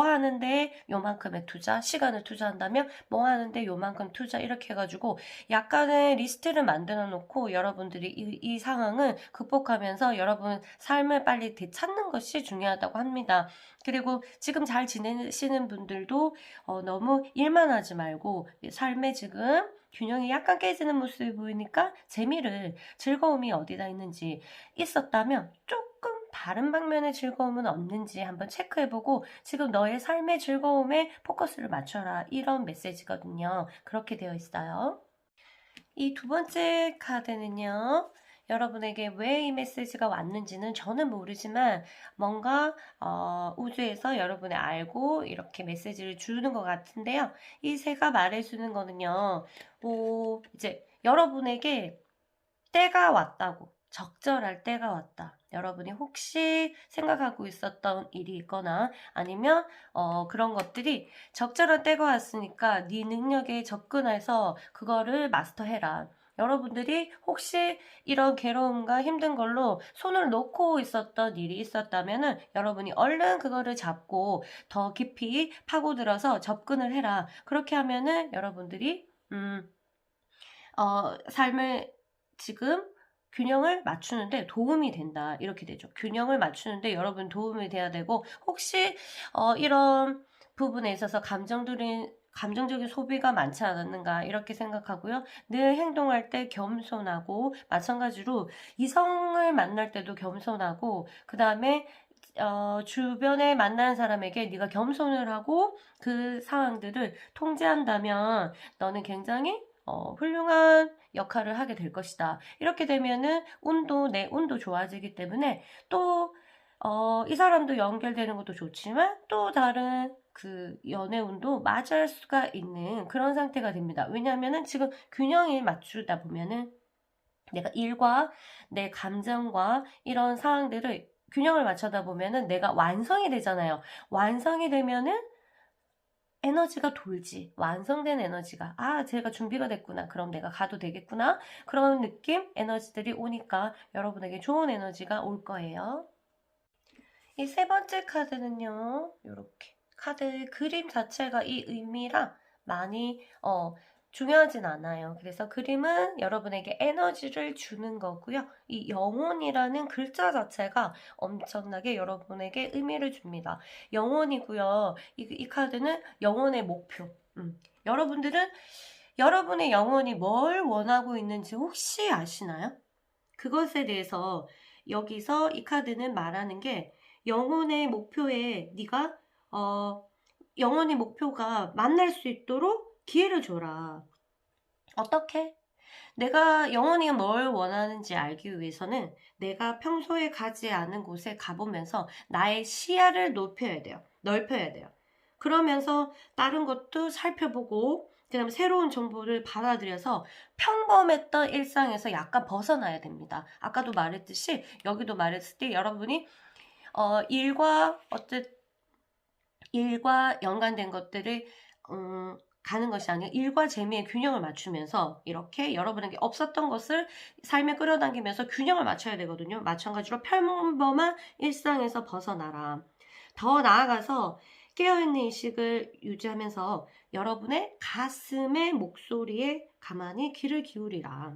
하는데 요만큼의 투자, 시간을 투자한다면 뭐 하는데 요만큼 투자 이렇게 해가지고 약간의 리스트를 만들어 놓고 여러분들이 이 상황을 극복하면서 여러분 삶을 빨리 되찾는 것이 중요하다고 합니다. 그리고 지금 잘 지내시는 분들도 너무 일만 하지 말고 삶에 지금 균형이 약간 깨지는 모습이 보이니까 즐거움이 어디다 있는지 있었다면 조금 다른 방면의 즐거움은 없는지 한번 체크해보고 지금 너의 삶의 즐거움에 포커스를 맞춰라. 이런 메시지거든요. 그렇게 되어 있어요. 이 두 번째 카드는요. 여러분에게 왜 이 메시지가 왔는지는 저는 모르지만 뭔가 우주에서 여러분이 알고 이렇게 메시지를 주는 것 같은데요. 이 새가 말해주는 거는요. 이제 여러분에게 때가 왔다고. 적절할 때가 왔다. 여러분이 혹시 생각하고 있었던 일이 있거나 아니면 그런 것들이 적절한 때가 왔으니까 네 능력에 접근해서 그거를 마스터해라. 여러분들이 혹시 이런 괴로움과 힘든 걸로 손을 놓고 있었던 일이 있었다면은 여러분이 얼른 그거를 잡고 더 깊이 파고들어서 접근을 해라. 그렇게 하면은 여러분들이 삶을 지금 균형을 맞추는데 도움이 된다. 이렇게 되죠. 균형을 맞추는데 여러분 도움이 돼야 되고 혹시 이런 부분에 있어서 감정적인 소비가 많지 않았는가 이렇게 생각하고요. 늘 행동할 때 겸손하고 마찬가지로 이성을 만날 때도 겸손하고 그 다음에 주변에 만나는 사람에게 네가 겸손을 하고 그 상황들을 통제한다면 너는 굉장히 훌륭한 역할을 하게 될 것이다. 이렇게 되면은 내 운도 좋아지기 때문에 또 이 사람도 연결되는 것도 좋지만 또 다른 그 연애 운도 맞을 수가 있는 그런 상태가 됩니다. 왜냐하면은 지금 균형을 맞추다 보면은 내가 일과 내 감정과 이런 상황들을 균형을 맞추다 보면은 내가 완성이 되잖아요. 완성이 되면은 에너지가 돌지. 완성된 에너지가 제가 준비가 됐구나. 그럼 내가 가도 되겠구나. 그런 느낌, 에너지들이 오니까 여러분에게 좋은 에너지가 올 거예요. 이 세 번째 카드는요. 이렇게 카드 그림 자체가 이 의미랑 많이 중요하진 않아요. 그래서 그림은 여러분에게 에너지를 주는 거고요. 이 영혼이라는 글자 자체가 엄청나게 여러분에게 의미를 줍니다. 영혼이고요. 이 카드는 영혼의 목표. 여러분들은 여러분의 영혼이 뭘 원하고 있는지 혹시 아시나요? 그것에 대해서 여기서 이 카드는 말하는 게 영혼의 목표에 네가 영혼의 목표가 만날 수 있도록 기회를 줘라. 어떻게? 내가 영혼이 뭘 원하는지 알기 위해서는 내가 평소에 가지 않은 곳에 가보면서 나의 시야를 넓혀야 돼요. 그러면서 다른 것도 살펴보고 그다음에 새로운 정보를 받아들여서 평범했던 일상에서 약간 벗어나야 됩니다. 아까도 말했듯이 여기도 말했을 때 여러분이 일과 연관된 것들을 가는 것이 아니라 일과 재미의 균형을 맞추면서 이렇게 여러분에게 없었던 것을 삶에 끌어당기면서 균형을 맞춰야 되거든요. 마찬가지로 평범한 일상에서 벗어나라. 더 나아가서 깨어있는 의식을 유지하면서 여러분의 가슴의 목소리에 가만히 귀를 기울이라.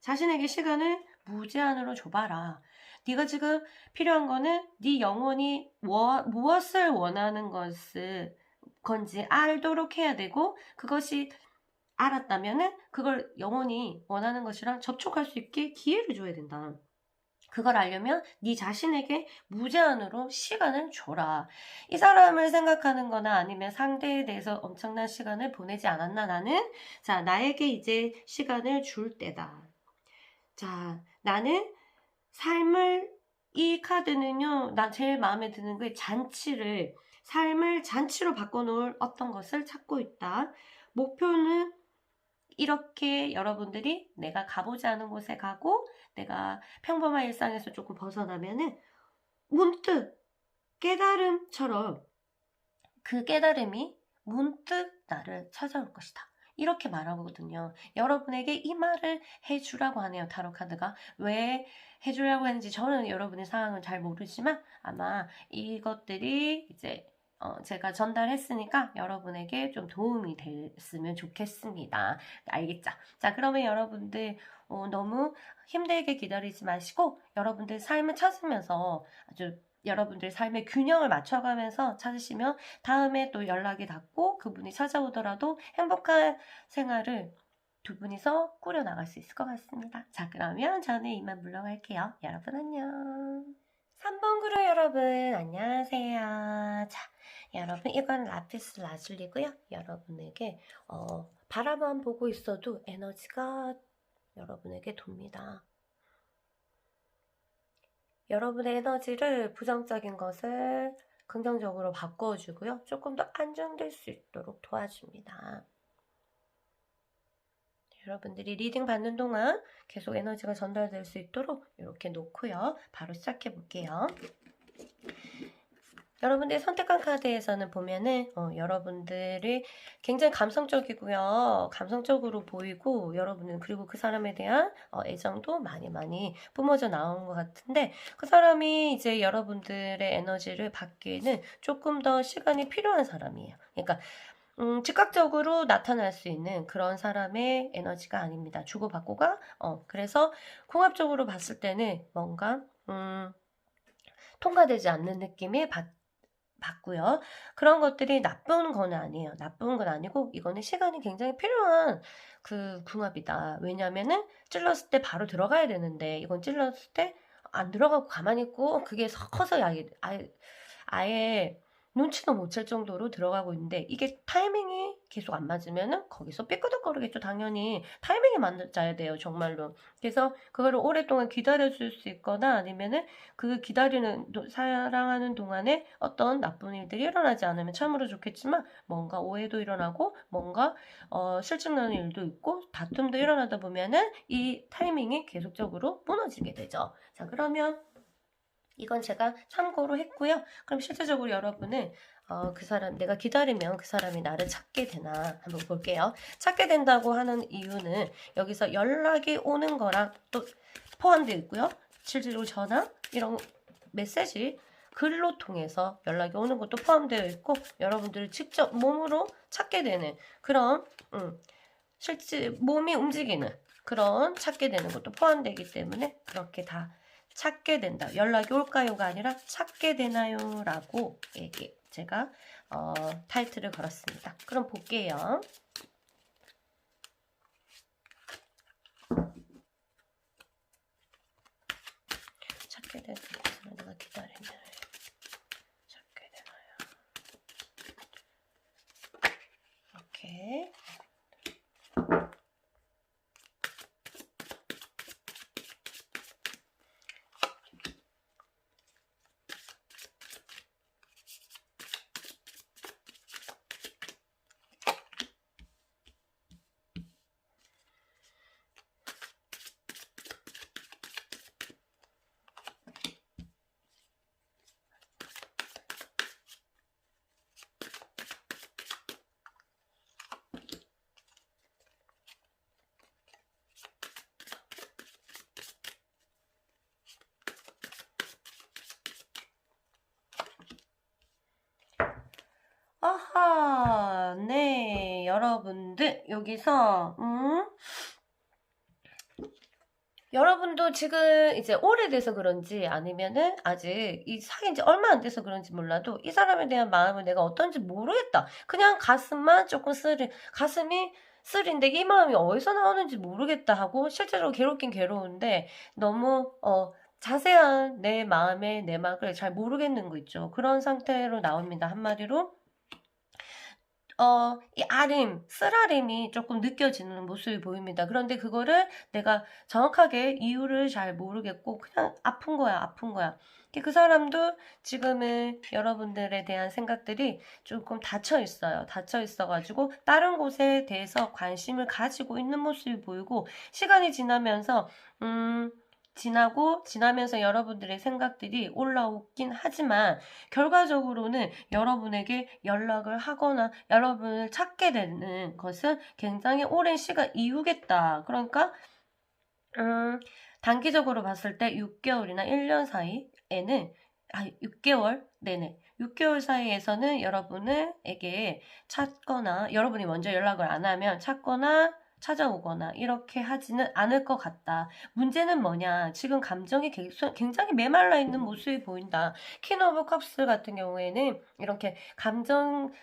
자신에게 시간을 무제한으로 줘봐라. 네가 지금 필요한 거는 네 영혼이 무엇을 원하는 건지 알도록 해야 되고 그것이 알았다면은 그걸 영혼이 원하는 것이랑 접촉할 수 있게 기회를 줘야 된다. 그걸 알려면 네 자신에게 무제한으로 시간을 줘라. 이 사람을 생각하는 거나 아니면 상대에 대해서 엄청난 시간을 보내지 않았나 나는? 자, 나에게 이제 시간을 줄 때다. 자, 나는 이 카드는요, 난 제일 마음에 드는 게 삶을 잔치로 바꿔놓을 어떤 것을 찾고 있다. 목표는 이렇게 여러분들이 내가 가보지 않은 곳에 가고 내가 평범한 일상에서 조금 벗어나면은 문득 깨달음처럼 그 깨달음이 문득 나를 찾아올 것이다. 이렇게 말하거든요. 여러분에게 이 말을 해주라고 하네요. 타로카드가. 왜 해주라고 하는지 저는 여러분의 상황을 잘 모르지만 아마 이것들이 이제 제가 전달했으니까 여러분에게 좀 도움이 됐으면 좋겠습니다. 알겠죠? 자, 그러면 여러분들 너무 힘들게 기다리지 마시고 여러분들 삶을 찾으면서 아주 여러분들 삶의 균형을 맞춰가면서 찾으시면 다음에 또 연락이 닿고 그분이 찾아오더라도 행복한 생활을 두 분이서 꾸려나갈 수 있을 것 같습니다. 자, 그러면 저는 이만 물러갈게요. 여러분 안녕. 3번 그룹 여러분 안녕하세요. 자, 여러분 이건 라피스 라줄리고요. 여러분에게 바라만 보고 있어도 에너지가 여러분에게 돕니다. 여러분의 에너지를 부정적인 것을 긍정적으로 바꿔주고요. 조금 더 안정될 수 있도록 도와줍니다. 여러분들이 리딩 받는 동안 계속 에너지가 전달될 수 있도록 이렇게 놓고요. 바로 시작해 볼게요. 여러분들이 선택한 카드에서는 보면은 여러분들이 굉장히 감성적이고요. 감성적으로 보이고 여러분은 그리고 그 사람에 대한 애정도 많이 뿜어져 나온 것 같은데 그 사람이 이제 여러분들의 에너지를 받기에는 조금 더 시간이 필요한 사람이에요. 그러니까 즉각적으로 나타날 수 있는 그런 사람의 에너지가 아닙니다. 주고받고가 그래서 궁합적으로 봤을 때는 뭔가 통과되지 않는 느낌이 받고요. 그런 것들이 나쁜 건 아니에요. 나쁜 건 아니고 이거는 시간이 굉장히 필요한 그 궁합이다. 왜냐면은 찔렀을 때 바로 들어가야 되는데 이건 찔렀을 때 안 들어가고 가만히 있고 그게 커서 아예 눈치도 못 챌 정도로 들어가고 있는데 이게 타이밍이 계속 안 맞으면은 거기서 삐끄덕거리겠죠. 당연히 타이밍이 맞아야 돼요. 정말로. 그래서 그거를 오랫동안 기다려줄 수 있거나 아니면은 그 기다리는 사랑하는 동안에 어떤 나쁜 일들이 일어나지 않으면 참으로 좋겠지만 뭔가 오해도 일어나고 뭔가 실증나는 일도 있고 다툼도 일어나다 보면은 이 타이밍이 계속적으로 무너지게 되죠. 자, 그러면 이건 제가 참고로 했고요. 그럼 실제적으로 여러분은 그 사람, 내가 기다리면 그 사람이 나를 찾게 되나 한번 볼게요. 찾게 된다고 하는 이유는 여기서 연락이 오는 거랑 또 포함되어 있고요. 실제로 전화, 이런 메시지, 글로 통해서 연락이 오는 것도 포함되어 있고 여러분들을 직접 몸으로 찾게 되는 그런 실제 몸이 움직이는 그런 찾게 되는 것도 포함되기 때문에 그렇게 다 찾게 된다. 연락이 올까요가 아니라 찾게 되나요? 라고 제가 타이틀을 걸었습니다. 그럼 볼게요. 찾게 되는 것은 내가 기다리면 찾게 되나요? 이렇게 아하, 네, 여러분들, 여기서, 여러분도 지금 이제 오래돼서 그런지 아니면은 아직 이 사귄 지 얼마 안 돼서 그런지 몰라도 이 사람에 대한 마음을 내가 어떤지 모르겠다. 그냥 가슴만 조금 가슴이 쓰린데 이 마음이 어디서 나오는지 모르겠다 하고 실제로 괴롭긴 괴로운데 너무, 자세한 내 마음의 내막을 잘 모르겠는 거 있죠. 그런 상태로 나옵니다. 한마디로. 이 쓰라림이 조금 느껴지는 모습이 보입니다. 그런데 그거를 내가 정확하게 이유를 잘 모르겠고 그냥 아픈 거야. 그 사람도 지금은 여러분들에 대한 생각들이 조금 닫혀 있어가지고 다른 곳에 대해서 관심을 가지고 있는 모습이 보이고 시간이 지나면서 여러분들의 생각들이 올라오긴 하지만 결과적으로는 여러분에게 연락을 하거나 여러분을 찾게 되는 것은 굉장히 오랜 시간 이후겠다. 그러니까 단기적으로 봤을 때 6개월이나 1년 사이에는 6개월 내내 6개월 사이에서는 여러분에게 찾거나 여러분이 먼저 연락을 안 하면 찾거나 찾아오거나 이렇게 하지는 않을 것 같다. 문제는 뭐냐? 지금 감정이 굉장히 메말라 있는 모습이 보인다. 퀸 오브 컵스 같은 경우에는 이렇게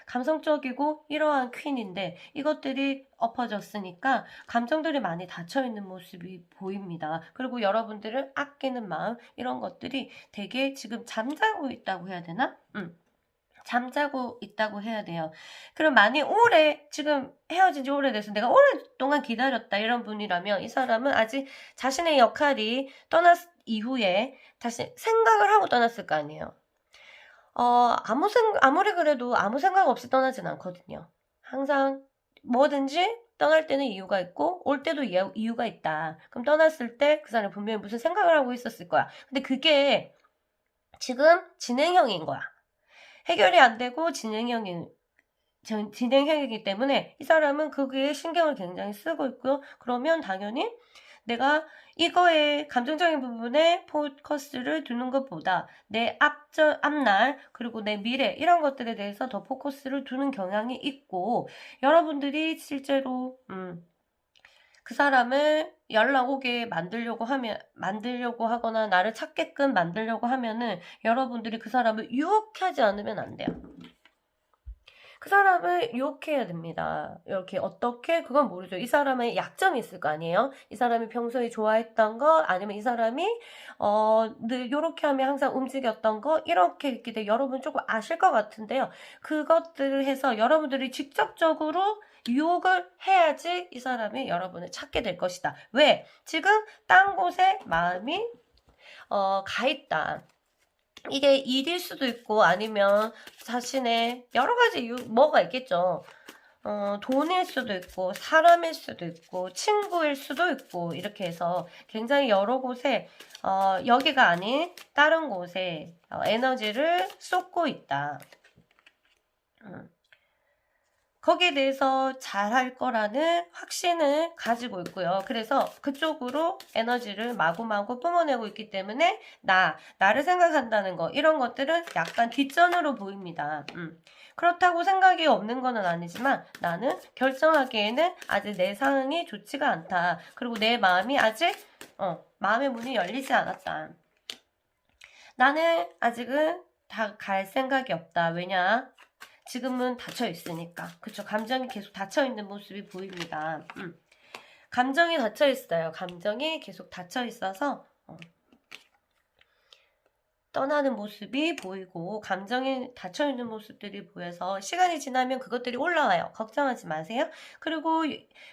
감성적이고 이러한 퀸인데 이것들이 엎어졌으니까 감정들이 많이 닫혀있는 모습이 보입니다. 그리고 여러분들을 아끼는 마음 이런 것들이 되게 지금 잠자고 있다고 해야 되나? 잠자고 있다고 해야 돼요. 그럼 많이 지금 헤어진 지 오래돼서 내가 오랫동안 기다렸다 이런 분이라면 이 사람은 아직 자신의 역할이 떠났 이후에 다시 생각을 하고 떠났을 거 아니에요. 아무리 그래도 아무 생각 없이 떠나진 않거든요. 항상 뭐든지 떠날 때는 이유가 있고 올 때도 이유가 있다. 그럼 떠났을 때 그 사람이 분명히 무슨 생각을 하고 있었을 거야. 근데 그게 지금 진행형인 거야. 해결이 안 되고 진행형이기 때문에 이 사람은 그게 신경을 굉장히 쓰고 있고요. 그러면 당연히 내가 이거에 감정적인 부분에 포커스를 두는 것보다 내 앞날 그리고 내 미래 이런 것들에 대해서 더 포커스를 두는 경향이 있고 여러분들이 실제로 그 사람을 연락 오게 만들려고 하거나 나를 찾게끔 만들려고 하면은 여러분들이 그 사람을 유혹하지 않으면 안 돼요. 그 사람을 유혹해야 됩니다. 이렇게 어떻게? 그건 모르죠. 이 사람의 약점이 있을 거 아니에요? 이 사람이 평소에 좋아했던 거, 아니면 이 사람이 늘 요렇게 하면 항상 움직였던 거, 이렇게 있기 때문에 여러분 조금 아실 것 같은데요. 그것들을 해서 여러분들이 직접적으로 유혹을 해야지 이 사람이 여러분을 찾게 될 것이다. 왜? 지금 딴 곳에 마음이 가 있다. 이게 일일 수도 있고 아니면 자신의 여러 가지 이유 뭐가 있겠죠. 돈일 수도 있고 사람일 수도 있고 친구일 수도 있고 이렇게 해서 굉장히 여러 곳에 여기가 아닌 다른 곳에 에너지를 쏟고 있다. 거기에 대해서 잘할 거라는 확신을 가지고 있고요. 그래서 그쪽으로 에너지를 마구마구 뿜어내고 있기 때문에 나를 생각한다는 거 이런 것들은 약간 뒷전으로 보입니다. 그렇다고 생각이 없는 건 아니지만 나는 결정하기에는 아직 내 상황이 좋지가 않다. 그리고 내 마음이 아직 마음의 문이 열리지 않았다. 나는 아직은 다 갈 생각이 없다. 왜냐? 지금은 닫혀 있으니까. 그쵸? 감정이 계속 닫혀 있는 모습이 보입니다. 감정이 닫혀 있어요. 감정이 계속 닫혀 있어서 떠나는 모습이 보이고 감정이 닫혀 있는 모습들이 보여서 시간이 지나면 그것들이 올라와요. 걱정하지 마세요. 그리고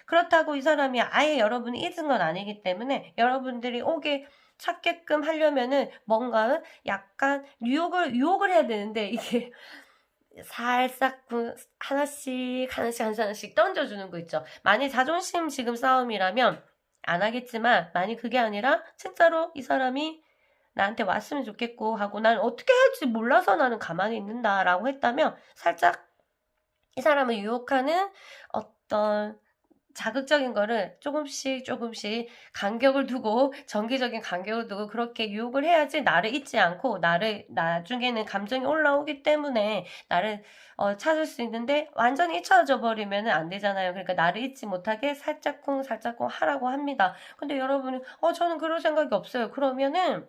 그렇다고 이 사람이 아예 여러분이 잊은 건 아니기 때문에 여러분들이 오게 찾게끔 하려면은 뭔가 약간 유혹을 해야 되는데 이게 살짝 하나씩 던져주는 거 있죠. 만약 자존심 지금 싸움이라면 안 하겠지만 만약 그게 아니라 진짜로 이 사람이 나한테 왔으면 좋겠고 하고 난 어떻게 할지 몰라서 나는 가만히 있는다라고 했다면 살짝 이 사람을 유혹하는 어떤 자극적인 거를 조금씩 간격을 두고 정기적인 간격을 두고 그렇게 유혹을 해야지 나를 잊지 않고 나를 나중에는 감정이 올라오기 때문에 나를 찾을 수 있는데 완전히 잊혀져 버리면 안 되잖아요. 그러니까 나를 잊지 못하게 살짝쿵 하라고 합니다. 근데 여러분이 저는 그럴 생각이 없어요. 그러면은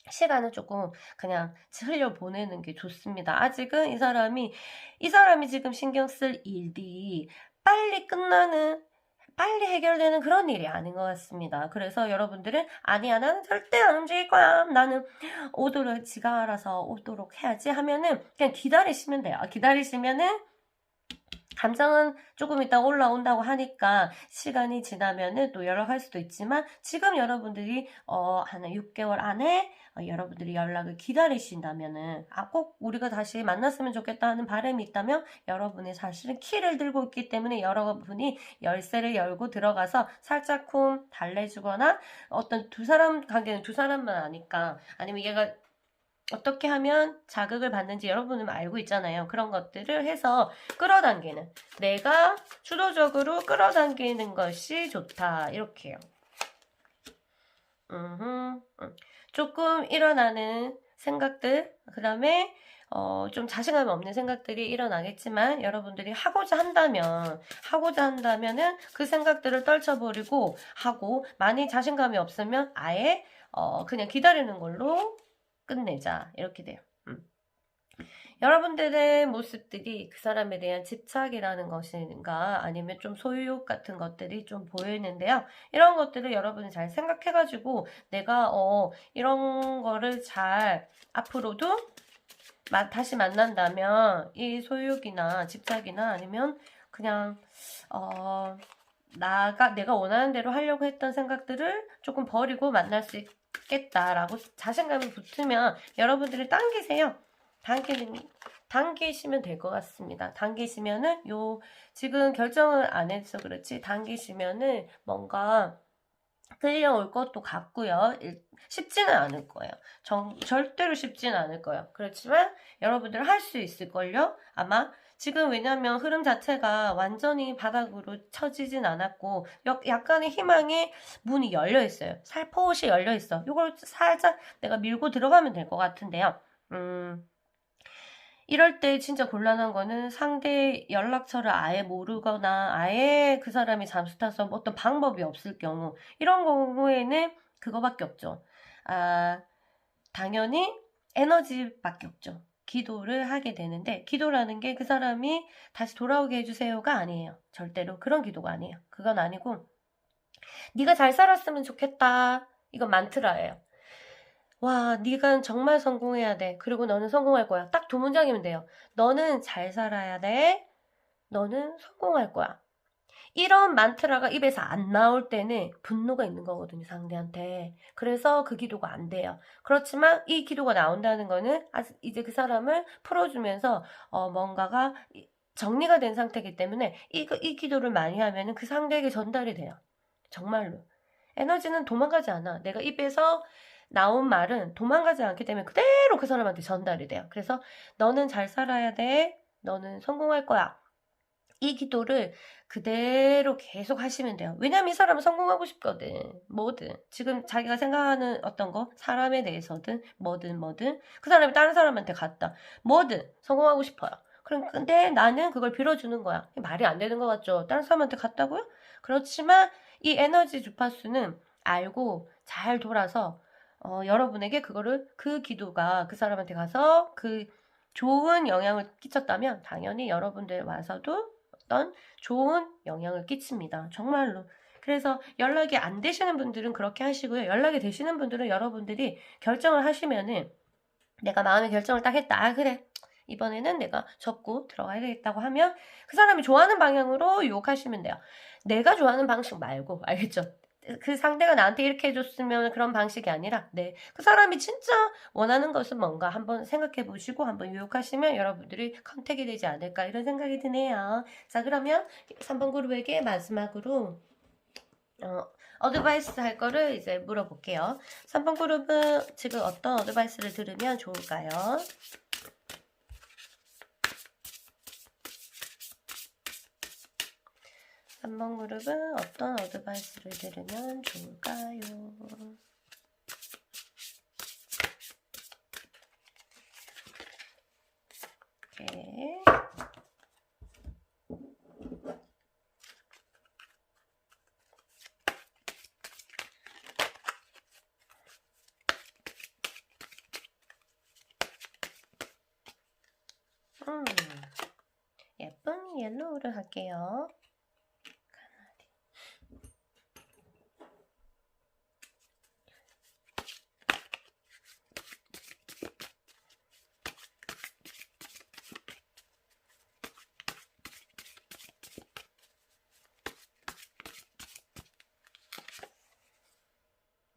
시간을 조금 그냥 흘려보내는 게 좋습니다. 아직은 이 사람이 지금 신경 쓸 일이 빨리 해결되는 그런 일이 아닌 것 같습니다. 그래서 여러분들은 아니야 나는 절대 안 움직일 거야. 나는 지가 알아서 오도록 해야지 하면은 그냥 기다리시면 돼요. 기다리시면은 감정은 조금 이따 올라온다고 하니까 시간이 지나면은 또 연락할 수도 있지만 지금 여러분들이 한 6개월 안에 여러분들이 연락을 기다리신다면은 꼭 우리가 다시 만났으면 좋겠다 하는 바람이 있다면 여러분이 사실은 키를 들고 있기 때문에 여러분이 열쇠를 열고 들어가서 살짝쿵 달래주거나 어떤 두 사람 관계는 두 사람만 아니까 아니면 얘가 어떻게 하면 자극을 받는지 여러분은 알고 있잖아요. 그런 것들을 해서 끌어당기는 내가 주도적으로 끌어당기는 것이 좋다. 이렇게요. 조금 일어나는 생각들 그 다음에 좀 자신감 없는 생각들이 일어나겠지만 여러분들이 하고자 한다면은 그 생각들을 떨쳐버리고 하고 많이 자신감이 없으면 아예 그냥 기다리는 걸로 끝내자 이렇게 돼요. 여러분들의 모습들이 그 사람에 대한 집착이라는 것인가 아니면 좀 소유욕 같은 것들이 좀 보이는데요. 이런 것들을 여러분이 잘 생각해가지고 내가 이런 거를 잘 앞으로도 다시 만난다면 이 소유욕이나 집착이나 아니면 그냥 내가 원하는 대로 하려고 했던 생각들을 조금 버리고 만날 수 있겠다라고 자신감이 붙으면 여러분들이 당기세요. 당기시면 될 것 같습니다. 당기시면은 지금 결정을 안 해서 그렇지 당기시면은 뭔가 끌려올 것도 같고요. 쉽지는 않을 거예요. 절대로 쉽지는 않을 거예요. 그렇지만 여러분들 할 수 있을걸요? 아마 지금 왜냐면 흐름 자체가 완전히 바닥으로 처지진 않았고 약간의 희망의 문이 열려 있어요. 살포시 열려 있어. 이걸 살짝 내가 밀고 들어가면 될 것 같은데요. 이럴 때 진짜 곤란한 거는 상대 연락처를 아예 모르거나 아예 그 사람이 잠수 타서 어떤 방법이 없을 경우 이런 경우에는 그거밖에 없죠. 당연히 에너지밖에 없죠. 기도를 하게 되는데, 기도라는 게 그 사람이 다시 돌아오게 해주세요가 아니에요. 절대로 그런 기도가 아니에요. 그건 아니고, 네가 잘 살았으면 좋겠다. 이건 만트라예요. 와, 네가 정말 성공해야 돼. 그리고 너는 성공할 거야. 딱 두 문장이면 돼요. 너는 잘 살아야 돼. 너는 성공할 거야. 이런 만트라가 입에서 안 나올 때는 분노가 있는 거거든요, 상대한테. 그래서 그 기도가 안 돼요. 그렇지만 이 기도가 나온다는 거는 이제 그 사람을 풀어주면서 뭔가가 정리가 된 상태이기 때문에 이 기도를 많이 하면 그 상대에게 전달이 돼요. 정말로. 에너지는 도망가지 않아. 내가 입에서 나온 말은 도망가지 않기 때문에 그대로 그 사람한테 전달이 돼요. 그래서 너는 잘 살아야 돼. 너는 성공할 거야. 이 기도를 그대로 계속 하시면 돼요. 왜냐면 이 사람은 성공하고 싶거든. 뭐든. 지금 자기가 생각하는 어떤 거, 사람에 대해서든 뭐든 그 사람이 다른 사람한테 갔다. 뭐든 성공하고 싶어요. 근데 나는 그걸 빌어주는 거야. 말이 안 되는 것 같죠? 다른 사람한테 갔다고요? 그렇지만 이 에너지 주파수는 알고 잘 돌아서 여러분에게 그 기도가 그 사람한테 가서 그 좋은 영향을 끼쳤다면 당연히 여러분들 와서도 어떤 좋은 영향을 끼칩니다. 정말로. 그래서 연락이 안 되시는 분들은 그렇게 하시고요. 연락이 되시는 분들은 여러분들이 결정을 하시면은 내가 마음의 결정을 딱 했다. 아, 그래. 이번에는 내가 접고 들어가야 되겠다고 하면 그 사람이 좋아하는 방향으로 유혹하시면 돼요. 내가 좋아하는 방식 말고, 알겠죠? 그 상대가 나한테 이렇게 해줬으면 그런 방식이 아니라, 네. 그 사람이 진짜 원하는 것은 뭔가 한번 생각해 보시고 한번 유혹하시면 여러분들이 컨택이 되지 않을까 이런 생각이 드네요. 자, 그러면 3번 그룹에게 마지막으로, 어드바이스 할 거를 이제 물어볼게요. 3번 그룹은 지금 어떤 어드바이스를 들으면 좋을까요? 삼 번 그룹은 어떤 어드바이스를 들으면 좋을까요? 오케이. 예쁜 옐로우를 할게요.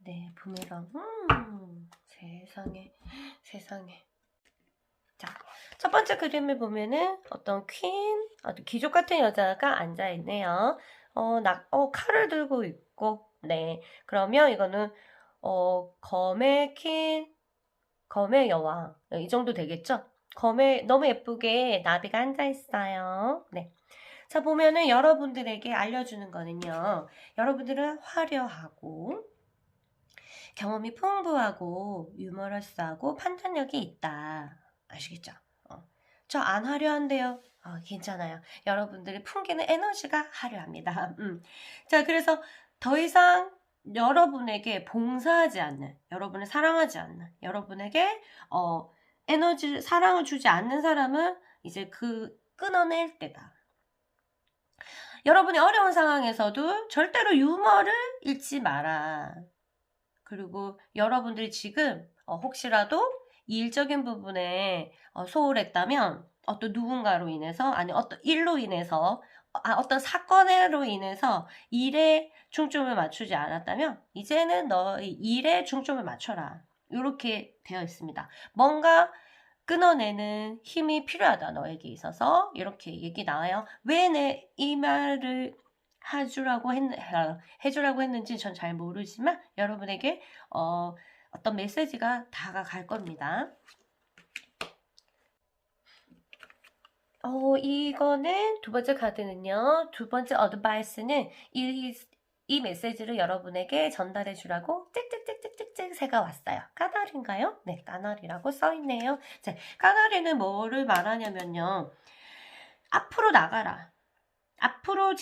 네, 부메랑. 세상에. 자, 첫 번째 그림을 보면은 어떤 아주 귀족 같은 여자가 앉아있네요. 칼을 들고 있고, 네. 그러면 이거는, 검의 여왕. 이 정도 되겠죠? 너무 예쁘게 나비가 앉아있어요. 네. 자, 보면은 여러분들에게 알려주는 거는요. 여러분들은 화려하고, 경험이 풍부하고, 유머러스하고, 판단력이 있다. 아시겠죠? 저 안 화려한데요. 괜찮아요. 여러분들이 풍기는 에너지가 화려합니다. 자, 그래서 더 이상 여러분에게 봉사하지 않는, 여러분을 사랑하지 않는, 여러분에게 사랑을 주지 않는 사람은 이제 끊어낼 때다. 여러분이 어려운 상황에서도 절대로 유머를 잃지 마라. 그리고 여러분들이 지금 혹시라도 일적인 부분에 소홀했다면 어떤 누군가로 인해서 아니 어떤 일로 인해서 어떤 사건으로 인해서 일에 중점을 맞추지 않았다면 이제는 너의 일에 중점을 맞춰라. 이렇게 되어 있습니다. 뭔가 끊어내는 힘이 필요하다 너에게 있어서 이렇게 얘기 나와요. 왜 이 말을 해주라고 했는지 전 잘 모르지만 여러분에게 어떤 메시지가 다가갈 겁니다. 이거는 두 번째 카드는요. 두 번째 어드바이스는 이 메시지를 여러분에게 전달해 주라고 찍찍찍찍찍찍 새가 왔어요. 까나리인가요? 네, 까나리라고 써있네요. 자, 까나리는 뭐를 말하냐면요. 앞으로 나가라. 앞으로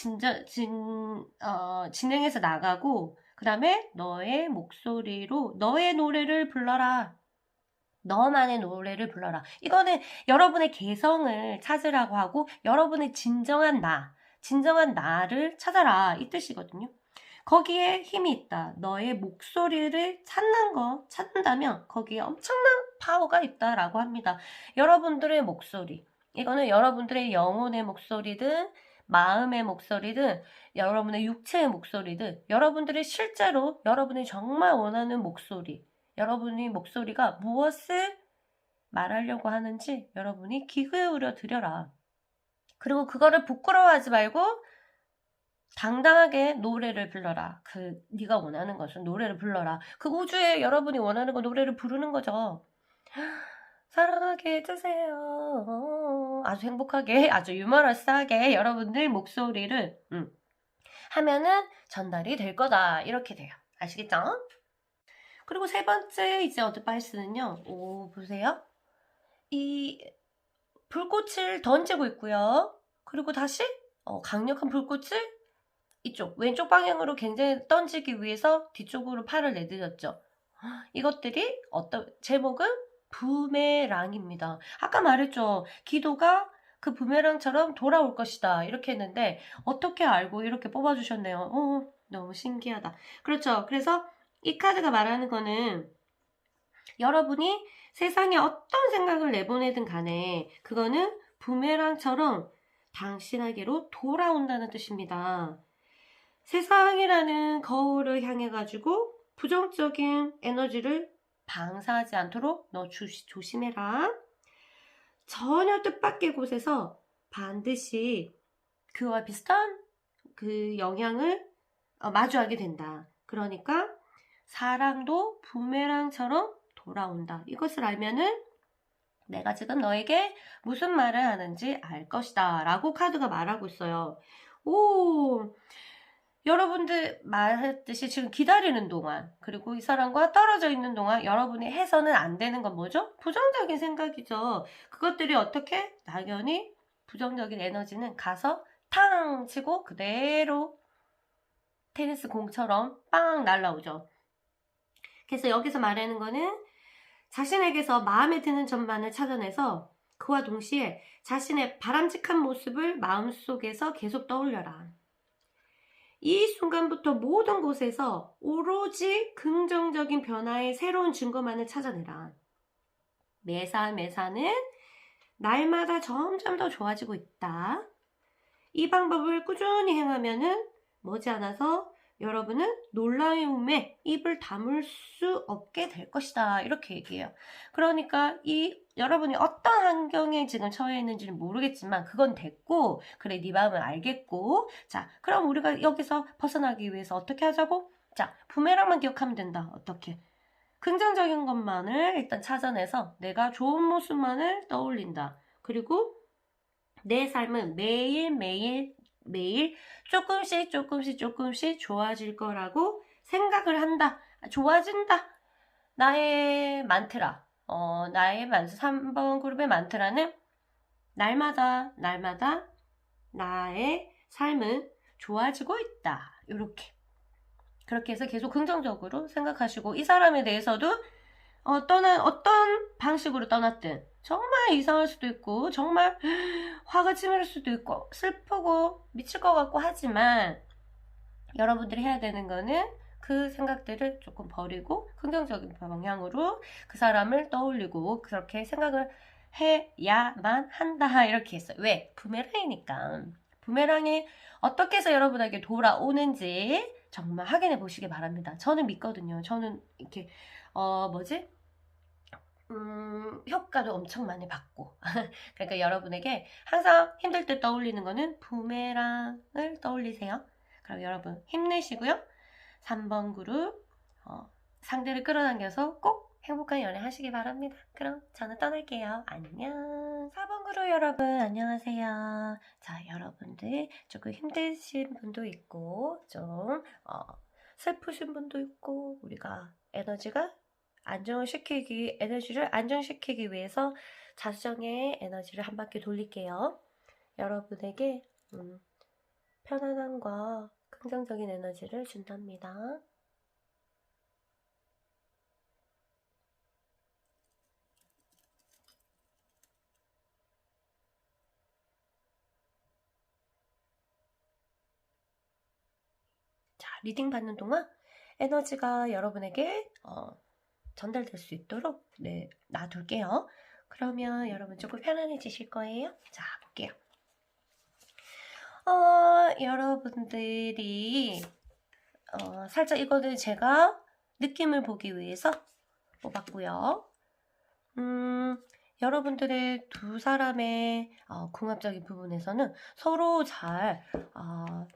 진행해서 나가고 그 다음에 너의 목소리로 너의 노래를 불러라. 너만의 노래를 불러라. 이거는 여러분의 개성을 찾으라고 하고 여러분의 진정한 나를 찾아라 이 뜻이거든요. 거기에 힘이 있다. 너의 목소리를 찾는다면 거기에 엄청난 파워가 있다라고 합니다. 여러분들의 목소리, 이거는 여러분들의 영혼의 목소리든 마음의 목소리든 여러분의 육체의 목소리든 여러분들이 실제로 여러분이 정말 원하는 목소리, 여러분의 목소리가 무엇을 말하려고 하는지 여러분이 귀 기울여 드려라. 그리고 그거를 부끄러워하지 말고 당당하게 노래를 불러라. 네가 원하는 것은 노래를 불러라. 그 우주에 여러분이 원하는 거 노래를 부르는 거죠. 사랑하게 해주세요. 아주 행복하게, 아주 유머러스하게 여러분들 목소리를 하면은 전달이 될 거다. 이렇게 돼요. 아시겠죠? 그리고 세 번째 이제 어드바이스는요. 보세요. 이 불꽃을 던지고 있고요. 그리고 다시 강력한 불꽃을 이쪽 왼쪽 방향으로 굉장히 던지기 위해서 뒤쪽으로 팔을 내드렸죠. 이것들이 제목은 부메랑입니다. 아까 말했죠. 기도가 그 부메랑처럼 돌아올 것이다. 이렇게 했는데 어떻게 알고 이렇게 뽑아주셨네요. 너무 신기하다. 그렇죠. 그래서 이 카드가 말하는 거는 여러분이 세상에 어떤 생각을 내보내든 간에 그거는 부메랑처럼 당신에게로 돌아온다는 뜻입니다. 세상이라는 거울을 향해 가지고 부정적인 에너지를 방사하지 않도록 너 조심해라. 전혀 뜻밖의 곳에서 반드시 그와 비슷한 그 영향을 마주하게 된다. 그러니까 사랑도 부메랑처럼 돌아온다. 이것을 알면은 내가 지금 너에게 무슨 말을 하는지 알 것이다 라고 카드가 말하고 있어요. 여러분들 말했듯이 지금 기다리는 동안 그리고 이 사람과 떨어져 있는 동안 여러분이 해서는 안 되는 건 뭐죠? 부정적인 생각이죠. 그것들이 어떻게? 당연히 부정적인 에너지는 가서 탕 치고 그대로 테니스 공처럼 빵 날라오죠. 그래서 여기서 말하는 거는 자신에게서 마음에 드는 점만을 찾아내서 그와 동시에 자신의 바람직한 모습을 마음속에서 계속 떠올려라. 이 순간부터 모든 곳에서 오로지 긍정적인 변화의 새로운 증거만을 찾아내라. 매사는 날마다 점점 더 좋아지고 있다. 이 방법을 꾸준히 행하면은 머지않아서 여러분은 놀라움에 입을 다물 수 없게 될 것이다. 이렇게 얘기해요. 그러니까 여러분이 어떤 환경에 지금 처해 있는지는 모르겠지만 그건 됐고 그래 네 마음을 알겠고 자 그럼 우리가 여기서 벗어나기 위해서 어떻게 하자고? 자 부메랑만 기억하면 된다. 어떻게? 긍정적인 것만을 일단 찾아내서 내가 좋은 모습만을 떠올린다. 그리고 내 삶은 매일 조금씩 좋아질 거라고 생각을 한다. 좋아진다. 나의 만트라. 나의 3번 그룹의 만트라는 날마다 나의 삶은 좋아지고 있다. 이렇게. 그렇게 해서 계속 긍정적으로 생각하시고 이 사람에 대해서도 어떤 방식으로 떠났든 정말 이상할 수도 있고 정말 화가 치밀을 수도 있고 슬프고 미칠 것 같고 하지만 여러분들이 해야 되는 거는 그 생각들을 조금 버리고 긍정적인 방향으로 그 사람을 떠올리고 그렇게 생각을 해야만 한다 이렇게 했어요. 왜? 부메랑이니까. 부메랑이 어떻게 해서 여러분에게 돌아오는지 정말 확인해 보시기 바랍니다. 저는 믿거든요. 저는 이렇게 효과도 엄청 많이 받고 그러니까 여러분에게 항상 힘들 때 떠올리는 거는 부메랑을 떠올리세요. 그럼 여러분 힘내시고요. 3번 그룹 상대를 끌어당겨서 꼭 행복한 연애 하시기 바랍니다. 그럼 저는 떠날게요. 안녕. 4번 그룹 여러분 안녕하세요. 자 여러분들 조금 힘드신 분도 있고 좀 슬프신 분도 있고 우리가 에너지를 안정시키기 위해서 자수정의 에너지를 한 바퀴 돌릴게요. 여러분에게 편안함과 긍정적인 에너지를 준답니다. 리딩 받는 동안 에너지가 여러분에게 전달될 수 있도록 네, 놔둘게요. 그러면 여러분 조금 편안해지실 거예요. 자, 볼게요. 여러분들이 살짝 이거는 제가 느낌을 보기 위해서 뽑았고요. 여러분들의 두 사람의 궁합적인 부분에서는 서로 잘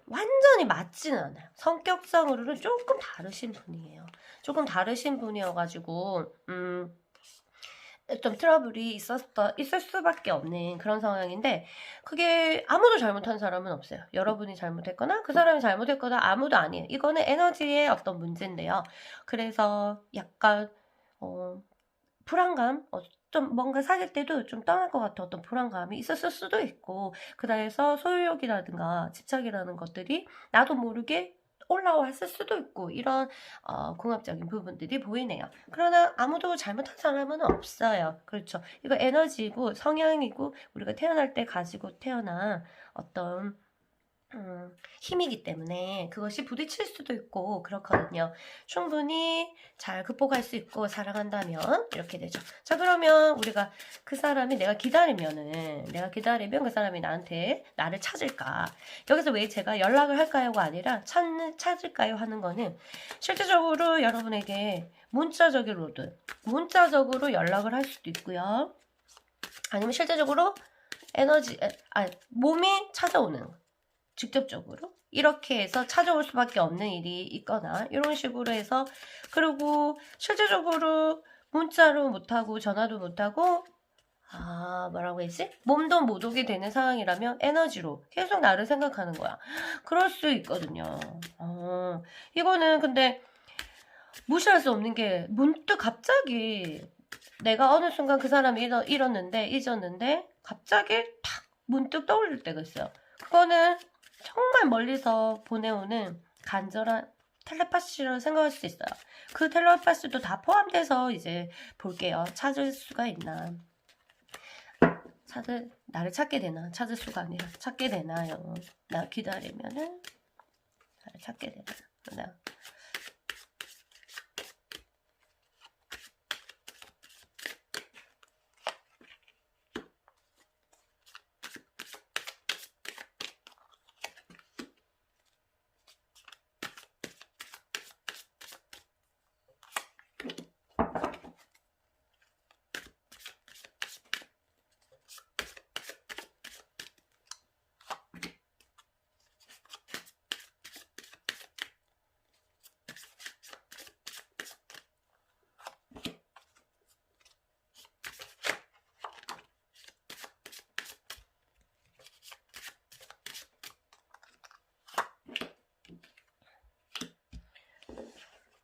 완전히 맞지는 않아요. 성격상으로는 조금 다르신 분이에요. 조금 다르신 분이어가지고 좀 트러블이 있을 수밖에 없는 그런 상황인데, 그게 아무도 잘못한 사람은 없어요. 여러분이 잘못했거나 그 사람이 잘못했거나 아무도 아니에요. 이거는 에너지의 어떤 문제인데요. 그래서 약간 불안감, 좀 뭔가 사귈 때도 좀 떠날 것 같은 어떤 불안감이 있었을 수도 있고, 그다음에서 소유욕이라든가 집착이라는 것들이 나도 모르게 올라왔을 수도 있고, 이런 궁합적인 부분들이 보이네요. 그러나 아무도 잘못한 사람은 없어요. 그렇죠. 이거 에너지이고 성향이고 우리가 태어날 때 가지고 태어난 어떤 힘이기 때문에 그것이 부딪힐 수도 있고 그렇거든요. 충분히 잘 극복할 수 있고 사랑한다면 이렇게 되죠. 자, 그러면 우리가 그 사람이 내가 기다리면 그 사람이 나를 찾을까? 여기서 왜 제가 연락을 할까요가 아니라 찾을까요 하는 거는, 실제적으로 여러분에게 문자적으로 연락을 할 수도 있고요. 아니면 실제적으로 몸이 찾아오는 거. 직접적으로 이렇게 해서 찾아올 수밖에 없는 일이 있거나 이런 식으로 해서, 그리고 실제적으로 문자로 못하고 전화도 못하고 뭐라고 해야지? 몸도 못 오게 되는 상황이라면 에너지로 계속 나를 생각하는 거야. 그럴 수 있거든요. 이거는 근데 무시할 수 없는 게, 문득 갑자기 내가 어느 순간 그 사람이 잊었는데 갑자기 탁 문득 떠올릴 때가 있어요. 그거는 정말 멀리서 보내오는 간절한 텔레파시라고 생각할 수 있어요. 그 텔레파시도 다 포함돼서 이제 볼게요. 찾을 수가 있나. 나를 찾게 되나. 찾을 수가 아니라 찾게 되나요. 나 기다리면은 나를 찾게 되나.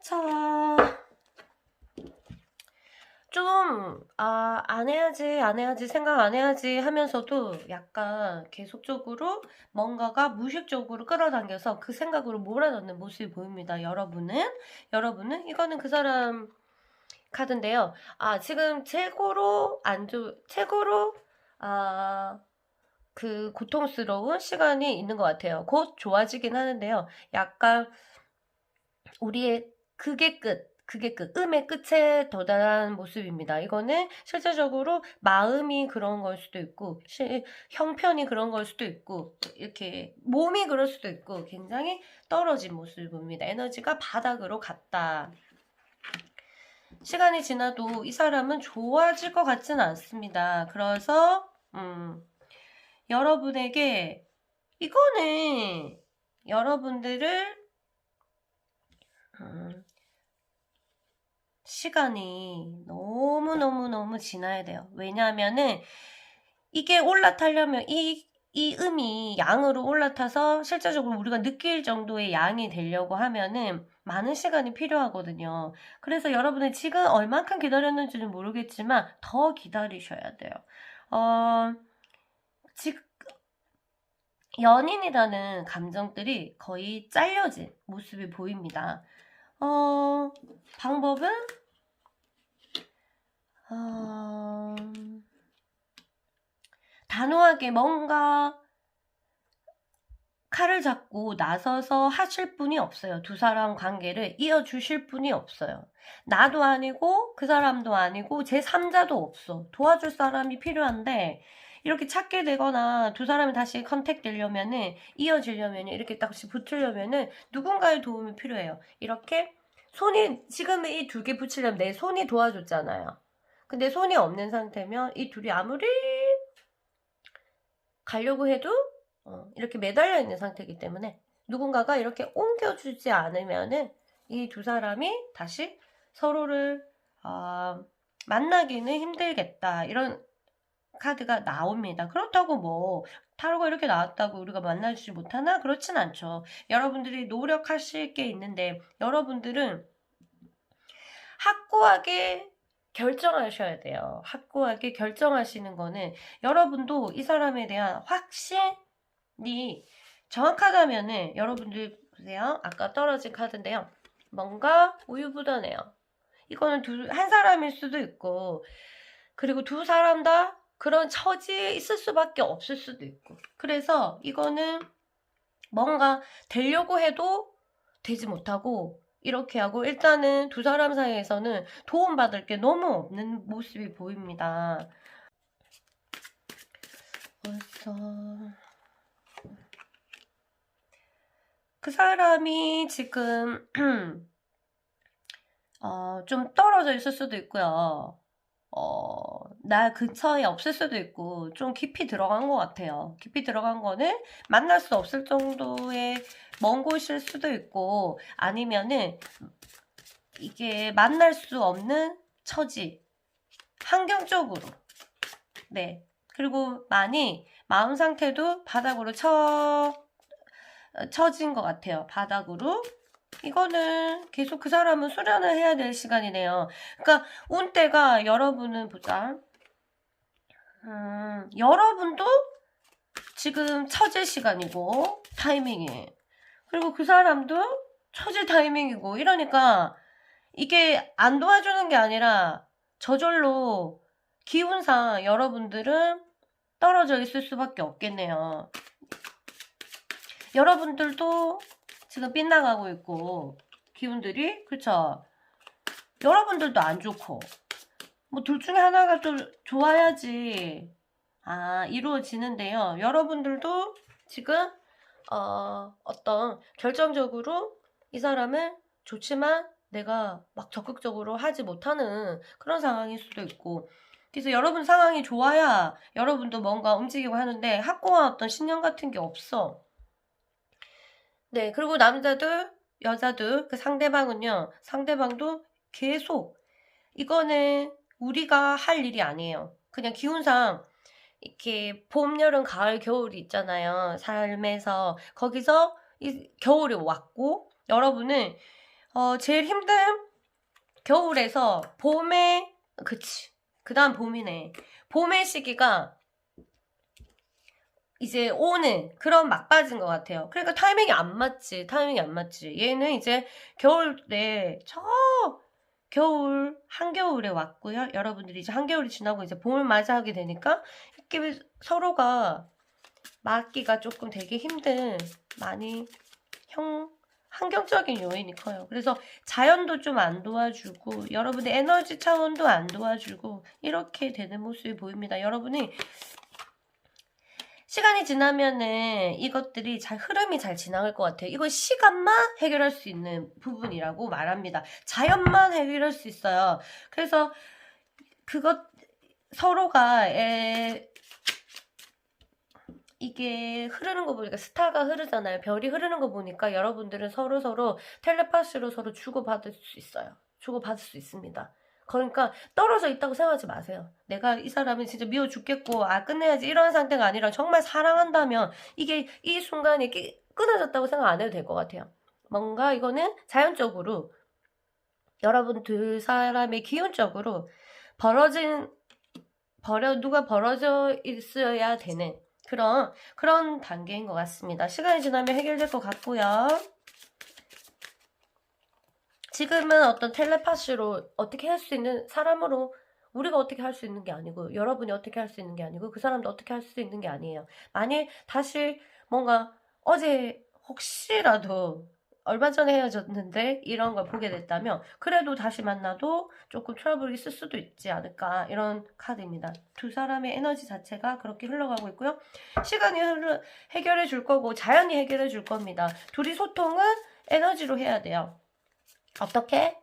자, 좀 안 해야지 생각 안 해야지 하면서도 약간 계속적으로 뭔가가 무의식적으로 끌어당겨서 그 생각으로 몰아넣는 모습이 보입니다. 여러분은 이거는 그 사람 카드인데요. 지금 최고로 그 고통스러운 시간이 있는 것 같아요. 곧 좋아지긴 하는데요. 약간 우리의 음의 끝에 도달한 모습입니다. 이거는 실제적으로 마음이 그런 걸 수도 있고, 형편이 그런 걸 수도 있고, 이렇게 몸이 그럴 수도 있고, 굉장히 떨어진 모습을 봅니다. 에너지가 바닥으로 갔다. 시간이 지나도 이 사람은 좋아질 것 같지는 않습니다. 그래서 여러분에게 이거는 여러분들을 시간이 너무너무 지나야 돼요. 왜냐하면은 이게 올라타려면 이 음이 양으로 올라타서 실제적으로 우리가 느낄 정도의 양이 되려고 하면은 많은 시간이 필요하거든요. 그래서 여러분이 지금 얼만큼 기다렸는지는 모르겠지만 더 기다리셔야 돼요. 지금 연인이라는 감정들이 거의 잘려진 모습이 보입니다. 방법은 단호하게 뭔가 칼을 잡고 나서서 하실 분이 없어요. 두 사람 관계를 이어주실 분이 없어요. 나도 아니고 그 사람도 아니고 제3자도 없어. 도와줄 사람이 필요한데 이렇게 찾게 되거나 두 사람이 다시 컨택 되려면은, 이어지려면은, 이렇게 다시 붙으려면은 누군가의 도움이 필요해요. 이렇게 지금은 이 두 개 붙이려면 내 손이 도와줬잖아요. 근데 손이 없는 상태면 이 둘이 아무리 가려고 해도 이렇게 매달려 있는 상태이기 때문에 누군가가 이렇게 옮겨주지 않으면은 이 두 사람이 다시 서로를 만나기는 힘들겠다, 이런 카드가 나옵니다. 그렇다고 뭐 타로가 이렇게 나왔다고 우리가 만나주지 못하나? 그렇진 않죠. 여러분들이 노력하실 게 있는데, 여러분들은 확고하게 결정하셔야 돼요. 확고하게 결정하시는 거는, 여러분도 이 사람에 대한 확신이 정확하다면은, 여러분들 보세요. 아까 떨어진 카드인데요. 뭔가 우유부단해요. 이거는 한 사람일 수도 있고, 그리고 두 사람 다 그런 처지에 있을 수밖에 없을 수도 있고, 그래서 이거는 뭔가 되려고 해도 되지 못하고 이렇게 하고, 일단은 두 사람 사이에서는 도움받을 게 너무 없는 모습이 보입니다. 벌써 그 사람이 지금 좀 떨어져 있을 수도 있고요. 나 근처에 없을 수도 있고, 좀 깊이 들어간 것 같아요. 깊이 들어간 거는 만날 수 없을 정도의 먼 곳일 수도 있고, 아니면은 이게 만날 수 없는 처지, 환경적으로. 네. 그리고 많이 마음 상태도 바닥으로 처진 것 같아요. 바닥으로. 이거는 계속 그 사람은 수련을 해야 될 시간이네요. 그러니까 운때가, 여러분은 보자. 여러분도 지금 처질 시간이고 타이밍이, 그리고 그 사람도 처질 타이밍이고, 이러니까 이게 안 도와주는 게 아니라 저절로 기운상 여러분들은 떨어져 있을 수밖에 없겠네요. 여러분들도 지금 빗나가고 있고, 기운들이, 그쵸? 여러분들도 안 좋고, 뭐 둘 중에 하나가 좀 좋아야지 이루어지는데요. 여러분들도 지금 어떤 결정적으로 이 사람은 좋지만 내가 막 적극적으로 하지 못하는 그런 상황일 수도 있고, 그래서 여러분 상황이 좋아야 여러분도 뭔가 움직이고 하는데, 확고한 어떤 신념 같은 게 없어. 네, 그리고 남자들, 여자들, 그 상대방도 계속, 이거는 우리가 할 일이 아니에요. 그냥 기운상 이렇게 봄, 여름, 가을, 겨울이 있잖아요. 삶에서 거기서 이 겨울이 왔고, 여러분은 제일 힘든 겨울에서 봄에, 그치, 그 다음 봄이네. 봄의 시기가 이제 오는 그런 막바지인 것 같아요. 그러니까 타이밍이 안 맞지. 얘는 이제 겨울에 겨울 한겨울에 왔고요. 여러분들이 이제 한겨울이 지나고 이제 봄을 맞이하게 되니까 이렇게 서로가 맞기가 조금 되게 힘든, 많이 환경적인 요인이 커요. 그래서 자연도 좀 안 도와주고, 여러분의 에너지 차원도 안 도와주고, 이렇게 되는 모습이 보입니다. 여러분이 시간이 지나면은 이것들이 흐름이 잘 지나갈 것 같아요. 이건 시간만 해결할 수 있는 부분이라고 말합니다. 자연만 해결할 수 있어요. 그래서 서로가 이게 흐르는 거 보니까, 스타가 흐르잖아요. 별이 흐르는 거 보니까 여러분들은 서로 텔레파시로 서로 주고받을 수 있어요. 주고받을 수 있습니다. 그러니까 떨어져 있다고 생각하지 마세요. 내가 이 사람이 진짜 미워 죽겠고 끝내야지, 이런 상태가 아니라 정말 사랑한다면 이게 이 순간에 끊어졌다고 생각 안 해도 될 것 같아요. 뭔가 이거는 자연적으로 여러분 두 사람의 기운적으로 누가 벌어져 있어야 되는 그런 단계인 것 같습니다. 시간이 지나면 해결될 것 같고요. 지금은 어떤 텔레파시로 어떻게 할 수 있는 사람으로, 우리가 어떻게 할 수 있는 게 아니고, 여러분이 어떻게 할 수 있는 게 아니고, 그 사람도 어떻게 할 수 있는 게 아니에요. 만일 다시 뭔가 어제 혹시라도 얼마 전에 헤어졌는데 이런 걸 보게 됐다면 그래도 다시 만나도 조금 트러블이 있을 수도 있지 않을까, 이런 카드입니다. 두 사람의 에너지 자체가 그렇게 흘러가고 있고요. 시간이 해결해 줄 거고 자연히 해결해 줄 겁니다. 둘이 소통은 에너지로 해야 돼요. 어떻게?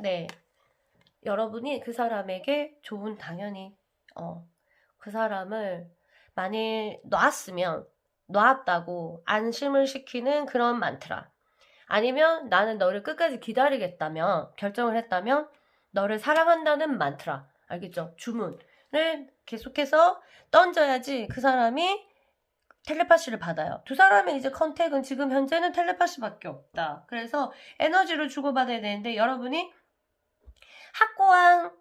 네, 여러분이 그 사람에게 좋은, 당연히 그 사람을 만일 놨다고 안심을 시키는 그런 만트라, 아니면 나는 너를 끝까지 기다리겠다면 결정을 했다면 너를 사랑한다는 만트라, 알겠죠? 주문을 계속해서 던져야지 그 사람이 텔레파시를 받아요. 두 사람의 이제 컨택은 지금 현재는 텔레파시밖에 없다. 그래서 에너지를 주고받아야 되는데 여러분이 확고한,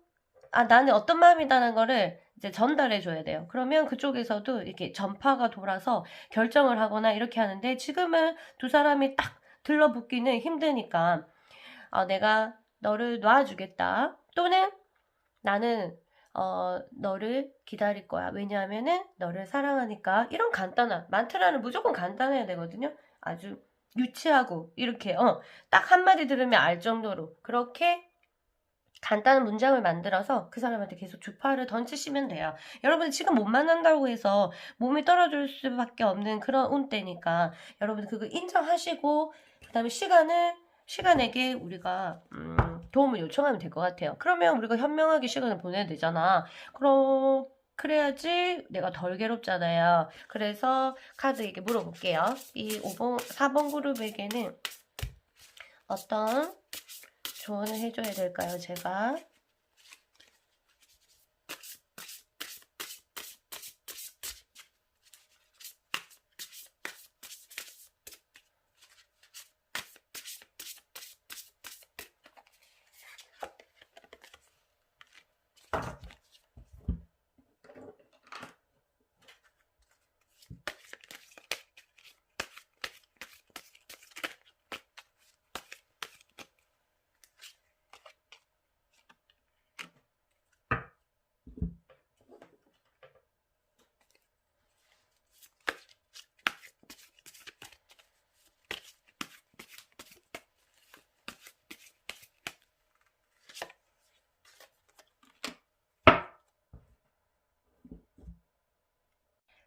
나는 어떤 마음이다라는 거를 이제 전달해 줘야 돼요. 그러면 그쪽에서도 이렇게 전파가 돌아서 결정을 하거나 이렇게 하는데, 지금은 두 사람이 딱 들러붙기는 힘드니까 내가 너를 놔주겠다, 또는 나는 너를 기다릴 거야, 왜냐하면은 너를 사랑하니까, 이런 간단한 만트라는 무조건 간단해야 되거든요. 아주 유치하고 이렇게 딱 한마디 들으면 알 정도로 그렇게 간단한 문장을 만들어서 그 사람한테 계속 주파를 던지시면 돼요. 여러분 지금 못 만난다고 해서 몸이 떨어질 수밖에 없는 그런 운때니까 여러분 그거 인정하시고, 그 다음에 시간에게 우리가 도움을 요청하면 될 것 같아요. 그러면 우리가 현명하게 시간을 보내야 되잖아. 그래야지 내가 덜 괴롭잖아요. 그래서 카드에게 물어볼게요. 이 4번 그룹에게는 어떤 조언을 해줘야 될까요, 제가?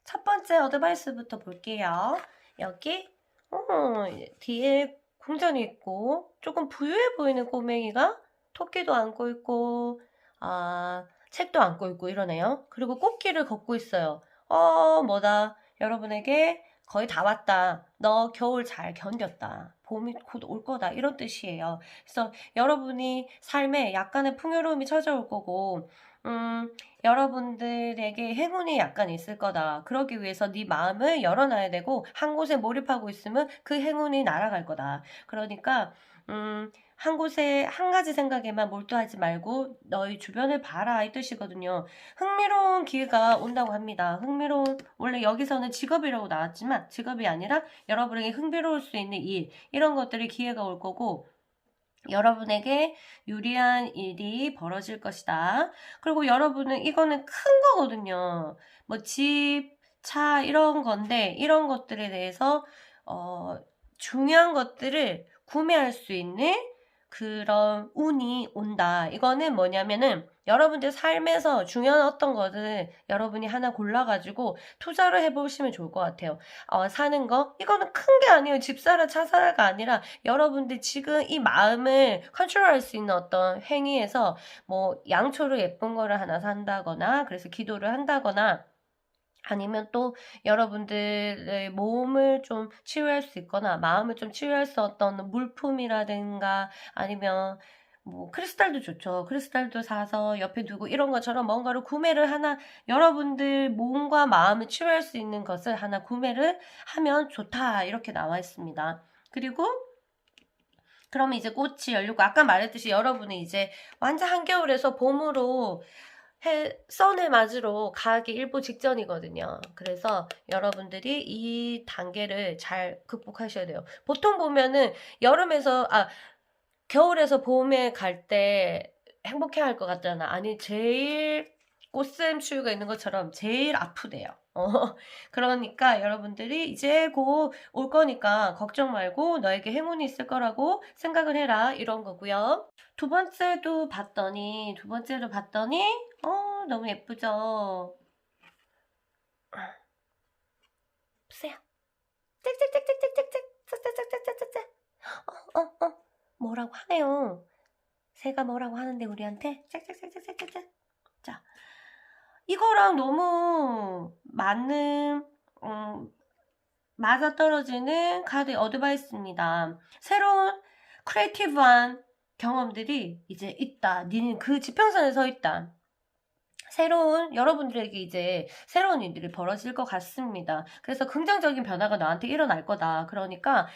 첫 번째 어드바이스부터 볼게요. 여기 뒤에 궁전이 있고 조금 부유해 보이는 꼬맹이가 토끼도 안고 있고 책도 안고 있고 이러네요. 그리고 꽃길을 걷고 있어요. 뭐다, 여러분에게 거의 다 왔다, 너 겨울 잘 견뎠다, 봄이 곧 올 거다, 이런 뜻이에요. 그래서 여러분이 삶에 약간의 풍요로움이 찾아올 거고 여러분들에게 행운이 약간 있을 거다. 그러기 위해서 네 마음을 열어놔야 되고, 한 곳에 몰입하고 있으면 그 행운이 날아갈 거다. 그러니까 한 곳에 한 가지 생각에만 몰두하지 말고 너희 주변을 봐라, 이 뜻이거든요. 흥미로운 기회가 온다고 합니다. 원래 여기서는 직업이라고 나왔지만 직업이 아니라 여러분에게 흥미로울 수 있는 일, 이런 것들이 기회가 올 거고 여러분에게 유리한 일이 벌어질 것이다. 그리고 여러분은 이거는 큰 거거든요. 뭐 집, 차 이런 건데, 이런 것들에 대해서 중요한 것들을 구매할 수 있는 그런 운이 온다. 이거는 뭐냐면은 여러분들 삶에서 중요한 어떤 것을 여러분이 하나 골라가지고 투자를 해보시면 좋을 것 같아요. 사는 거, 이거는 큰 게 아니에요. 집 사라 차 사라가 아니라 여러분들 지금 이 마음을 컨트롤할 수 있는 어떤 행위에서 뭐 양초로 예쁜 거를 하나 산다거나, 그래서 기도를 한다거나, 아니면 또 여러분들의 몸을 좀 치유할 수 있거나 마음을 좀 치유할 수 어떤 물품이라든가, 아니면 뭐 크리스탈도 좋죠. 크리스탈도 사서 옆에 두고 이런 것처럼 뭔가를 구매를 하나, 여러분들 몸과 마음을 치유할 수 있는 것을 하나 구매를 하면 좋다, 이렇게 나와 있습니다. 그리고 그러면 이제 꽃이 열리고, 아까 말했듯이 여러분이 이제 완전 한겨울에서 봄으로 선을 맞으러 가기 일보 직전이거든요. 그래서 여러분들이 이 단계를 잘 극복하셔야 돼요. 보통 보면은 겨울에서 봄에 갈 때 행복해 할 것 같잖아. 아니, 제일 꽃샘 추위가 있는 것처럼 제일 아프대요. 그러니까 여러분들이 이제 곧 올 거니까 걱정 말고 너에게 행운이 있을 거라고 생각을 해라. 이런 거고요. 두 번째도 봤더니, 너무 예쁘죠? 보세요. 짹짹짹짹짹짹, 짹짹짹짹짹. 뭐라고 하네요. 새가 뭐라고 하는데 우리한테 짹짹짹짹짹. 자, 이거랑 너무 맞는 맞아떨어지는 카드 어드바이스입니다. 새로운 크리에이티브한 경험들이 이제 있다. 니는 그 지평선에 서 있다. 여러분들에게 이제 새로운 일들이 벌어질 것 같습니다. 그래서 긍정적인 변화가 너한테 일어날 거다. 그러니까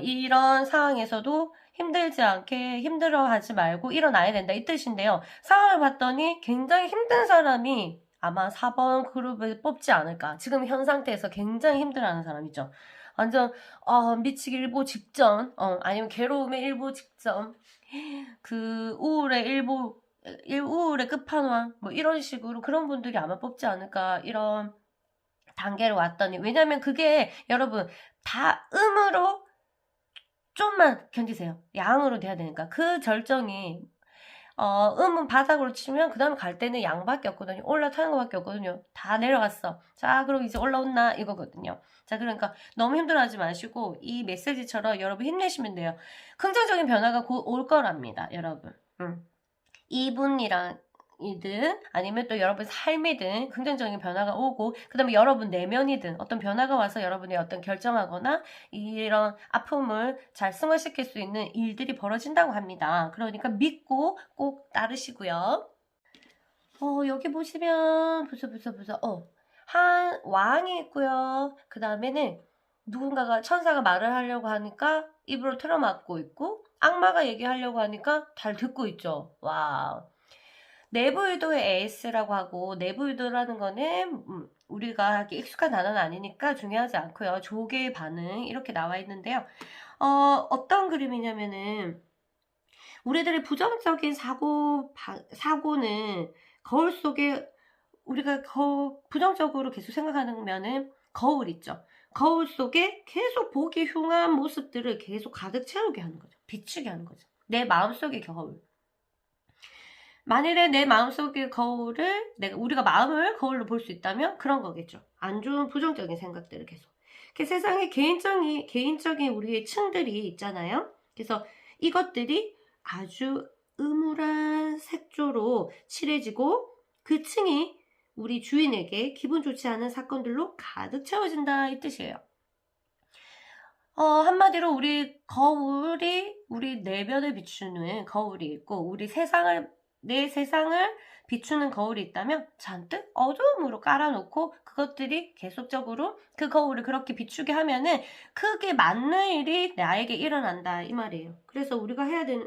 이런 상황에서도 힘들지 않게 힘들어하지 말고 일어나야 된다. 이 뜻인데요. 상황을 봤더니 굉장히 힘든 사람이 아마 4번 그룹을 뽑지 않을까. 지금 현 상태에서 굉장히 힘들어하는 사람이죠. 완전 미치기 일보 직전, 아니면 괴로움의 일보 직전, 그 우울의 끝판왕, 뭐 이런 식으로 그런 분들이 아마 뽑지 않을까, 이런 단계로 왔더니. 왜냐면 그게 여러분 다 음으로 좀만 견디세요. 양으로 돼야 되니까. 그 절정이 음은 바닥으로 치면 그 다음에 갈 때는 양밖에 없거든요. 올라타는 것밖에 없거든요. 다 내려갔어. 자, 그럼 이제 올라온나 이거거든요. 자, 그러니까 너무 힘들어하지 마시고 이 메시지처럼 여러분 힘내시면 돼요. 긍정적인 변화가 곧 올 거랍니다, 여러분. 이분이랑 이든 아니면 또 여러분 삶이든 긍정적인 변화가 오고, 그 다음에 여러분 내면이든 어떤 변화가 와서 여러분이 어떤 결정하거나 이런 아픔을 잘 승화시킬 수 있는 일들이 벌어진다고 합니다. 그러니까 믿고 꼭 따르시고요. 여기 보시면 한 왕이 있고요. 그 다음에는 누군가가, 천사가 말을 하려고 하니까 입으로 틀어막고 있고, 악마가 얘기하려고 하니까 잘 듣고 있죠. 와. 내부 유도의 AS라고 하고, 내부 유도라는 거는 우리가 하기 익숙한 단어는 아니니까 중요하지 않고요. 조개의 반응 이렇게 나와 있는데요. 어떤 그림이냐면은 우리들의 부정적인 사고는 거울 속에, 우리가 부정적으로 계속 생각하면은 거울 있죠. 거울 속에 계속 보기 흉한 모습들을 계속 가득 채우게 하는 거죠. 비추게 하는 거죠. 내 마음속의 거울. 만일에 내 마음속의 거울을, 우리가 마음을 거울로 볼 수 있다면 그런 거겠죠. 안 좋은 부정적인 생각들을 계속. 세상에 개인적인 우리의 층들이 있잖아요. 그래서 이것들이 아주 음울한 색조로 칠해지고 그 층이 우리 주인에게 기분 좋지 않은 사건들로 가득 채워진다, 이 뜻이에요. 한마디로 우리 거울이 우리 내면을 비추는 거울이 있고, 내 세상을 비추는 거울이 있다면 잔뜩 어두움으로 깔아놓고 그것들이 계속적으로 그 거울을 그렇게 비추게 하면은 크게 맞는 일이 나에게 일어난다, 이 말이에요. 그래서 우리가 해야 되는,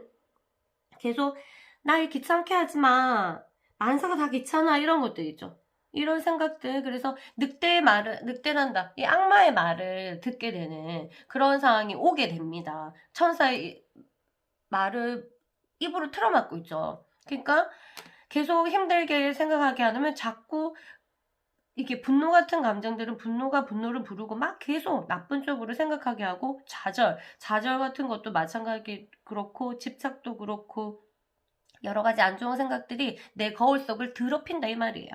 계속 날 귀찮게 하지 마, 만사가 다 귀찮아, 이런 것들 있죠. 이런 생각들. 그래서 늑대란다, 이 악마의 말을 듣게 되는 그런 상황이 오게 됩니다. 천사의 말을 입으로 틀어막고 있죠. 그러니까 계속 힘들게 생각하게 하면 자꾸 이게 분노 같은 감정들은 분노를 부르고 막 계속 나쁜 쪽으로 생각하게 하고, 좌절 같은 것도 마찬가지, 그렇고 집착도 그렇고 여러 가지 안 좋은 생각들이 내 거울 속을 더럽힌다, 이 말이에요.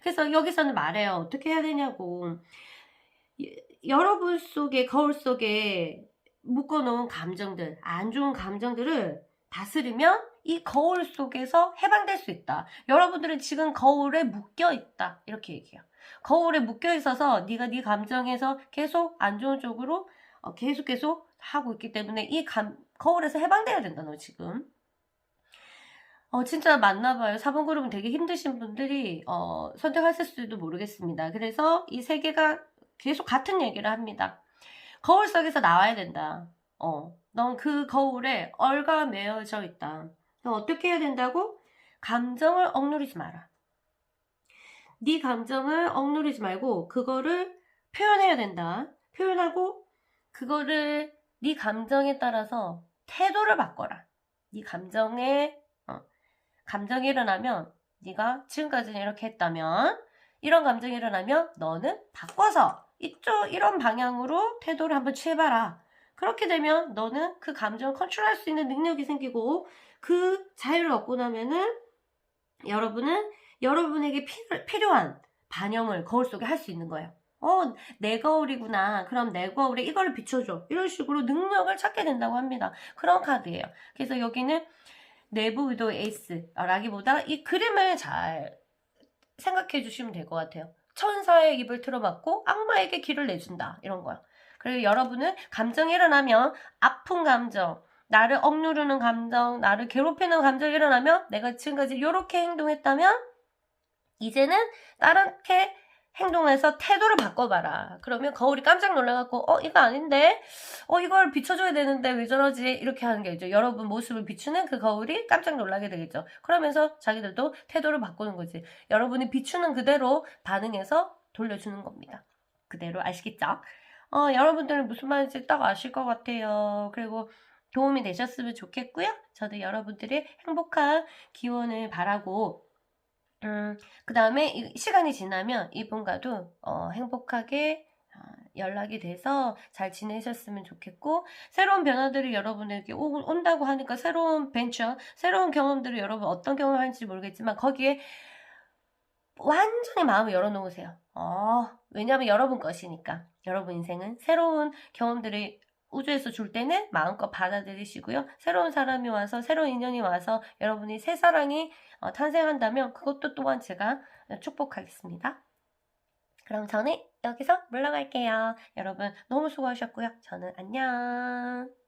그래서 여기서는 말해요. 어떻게 해야 되냐고. 여러분 속에, 거울 속에 묶어놓은 감정들, 안 좋은 감정들을 다스리면 이 거울 속에서 해방될 수 있다. 여러분들은 지금 거울에 묶여 있다, 이렇게 얘기해요. 거울에 묶여 있어서 네가 네 감정에서 계속 안 좋은 쪽으로 계속 하고 있기 때문에 이 거울에서 해방돼야 된다, 너 지금. 진짜 맞나봐요. 4번 그룹은 되게 힘드신 분들이 선택하셨을지도 모르겠습니다. 그래서 이 세 개가 계속 같은 얘기를 합니다. 거울 속에서 나와야 된다. 넌 그 거울에 얼가매어져 있다. 넌 어떻게 해야 된다고? 감정을 억누르지 마라. 네 감정을 억누르지 말고 그거를 표현해야 된다. 표현하고 그거를 네 감정에 따라서 태도를 바꿔라. 네 감정이 일어나면, 네가 지금까지는 이렇게 했다면 이런 감정이 일어나면 너는 바꿔서 이런 방향으로 태도를 한번 취해봐라. 그렇게 되면 너는 그 감정을 컨트롤할 수 있는 능력이 생기고 그 자유를 얻고 나면은 여러분은 여러분에게 필요한 반영을 거울 속에 할 수 있는 거예요. 내 거울이구나. 그럼 내 거울에 이걸 비춰줘. 이런 식으로 능력을 찾게 된다고 합니다. 그런 카드예요. 그래서 여기는 내부 의도 에이스라기보다 이 그림을 잘 생각해 주시면 될 것 같아요. 천사의 입을 틀어막고 악마에게 길을 내준다. 이런 거요. 그리고 여러분은 감정이 일어나면 아픈 감정, 나를 억누르는 감정, 나를 괴롭히는 감정이 일어나면 내가 지금까지 이렇게 행동했다면 이제는 다르게 행동해서 태도를 바꿔봐라. 그러면 거울이 깜짝 놀라갖고 이거 아닌데? 이걸 비춰줘야 되는데 왜 저러지? 이렇게 하는 게 있죠. 여러분 모습을 비추는 그 거울이 깜짝 놀라게 되겠죠. 그러면서 자기들도 태도를 바꾸는 거지. 여러분이 비추는 그대로 반응해서 돌려주는 겁니다. 그대로 아시겠죠? 여러분들은 무슨 말인지 딱 아실 것 같아요. 그리고 도움이 되셨으면 좋겠고요. 저도 여러분들의 행복한 기원을 바라고 그 다음에 시간이 지나면 이분과도 행복하게 연락이 돼서 잘 지내셨으면 좋겠고 새로운 변화들이 여러분에게 온다고 하니까 새로운 벤처, 새로운 경험들을 여러분 어떤 경험을 하는지 모르겠지만 거기에 완전히 마음을 열어놓으세요. 왜냐하면 여러분 것이니까. 여러분 인생은 새로운 경험들이 우주에서 줄 때는 마음껏 받아들이시고요. 새로운 사람이 와서 새로운 인연이 와서 여러분이 새 사랑이 탄생한다면 그것도 또한 제가 축복하겠습니다. 그럼 저는 여기서 물러갈게요. 여러분 너무 수고하셨고요. 저는 안녕.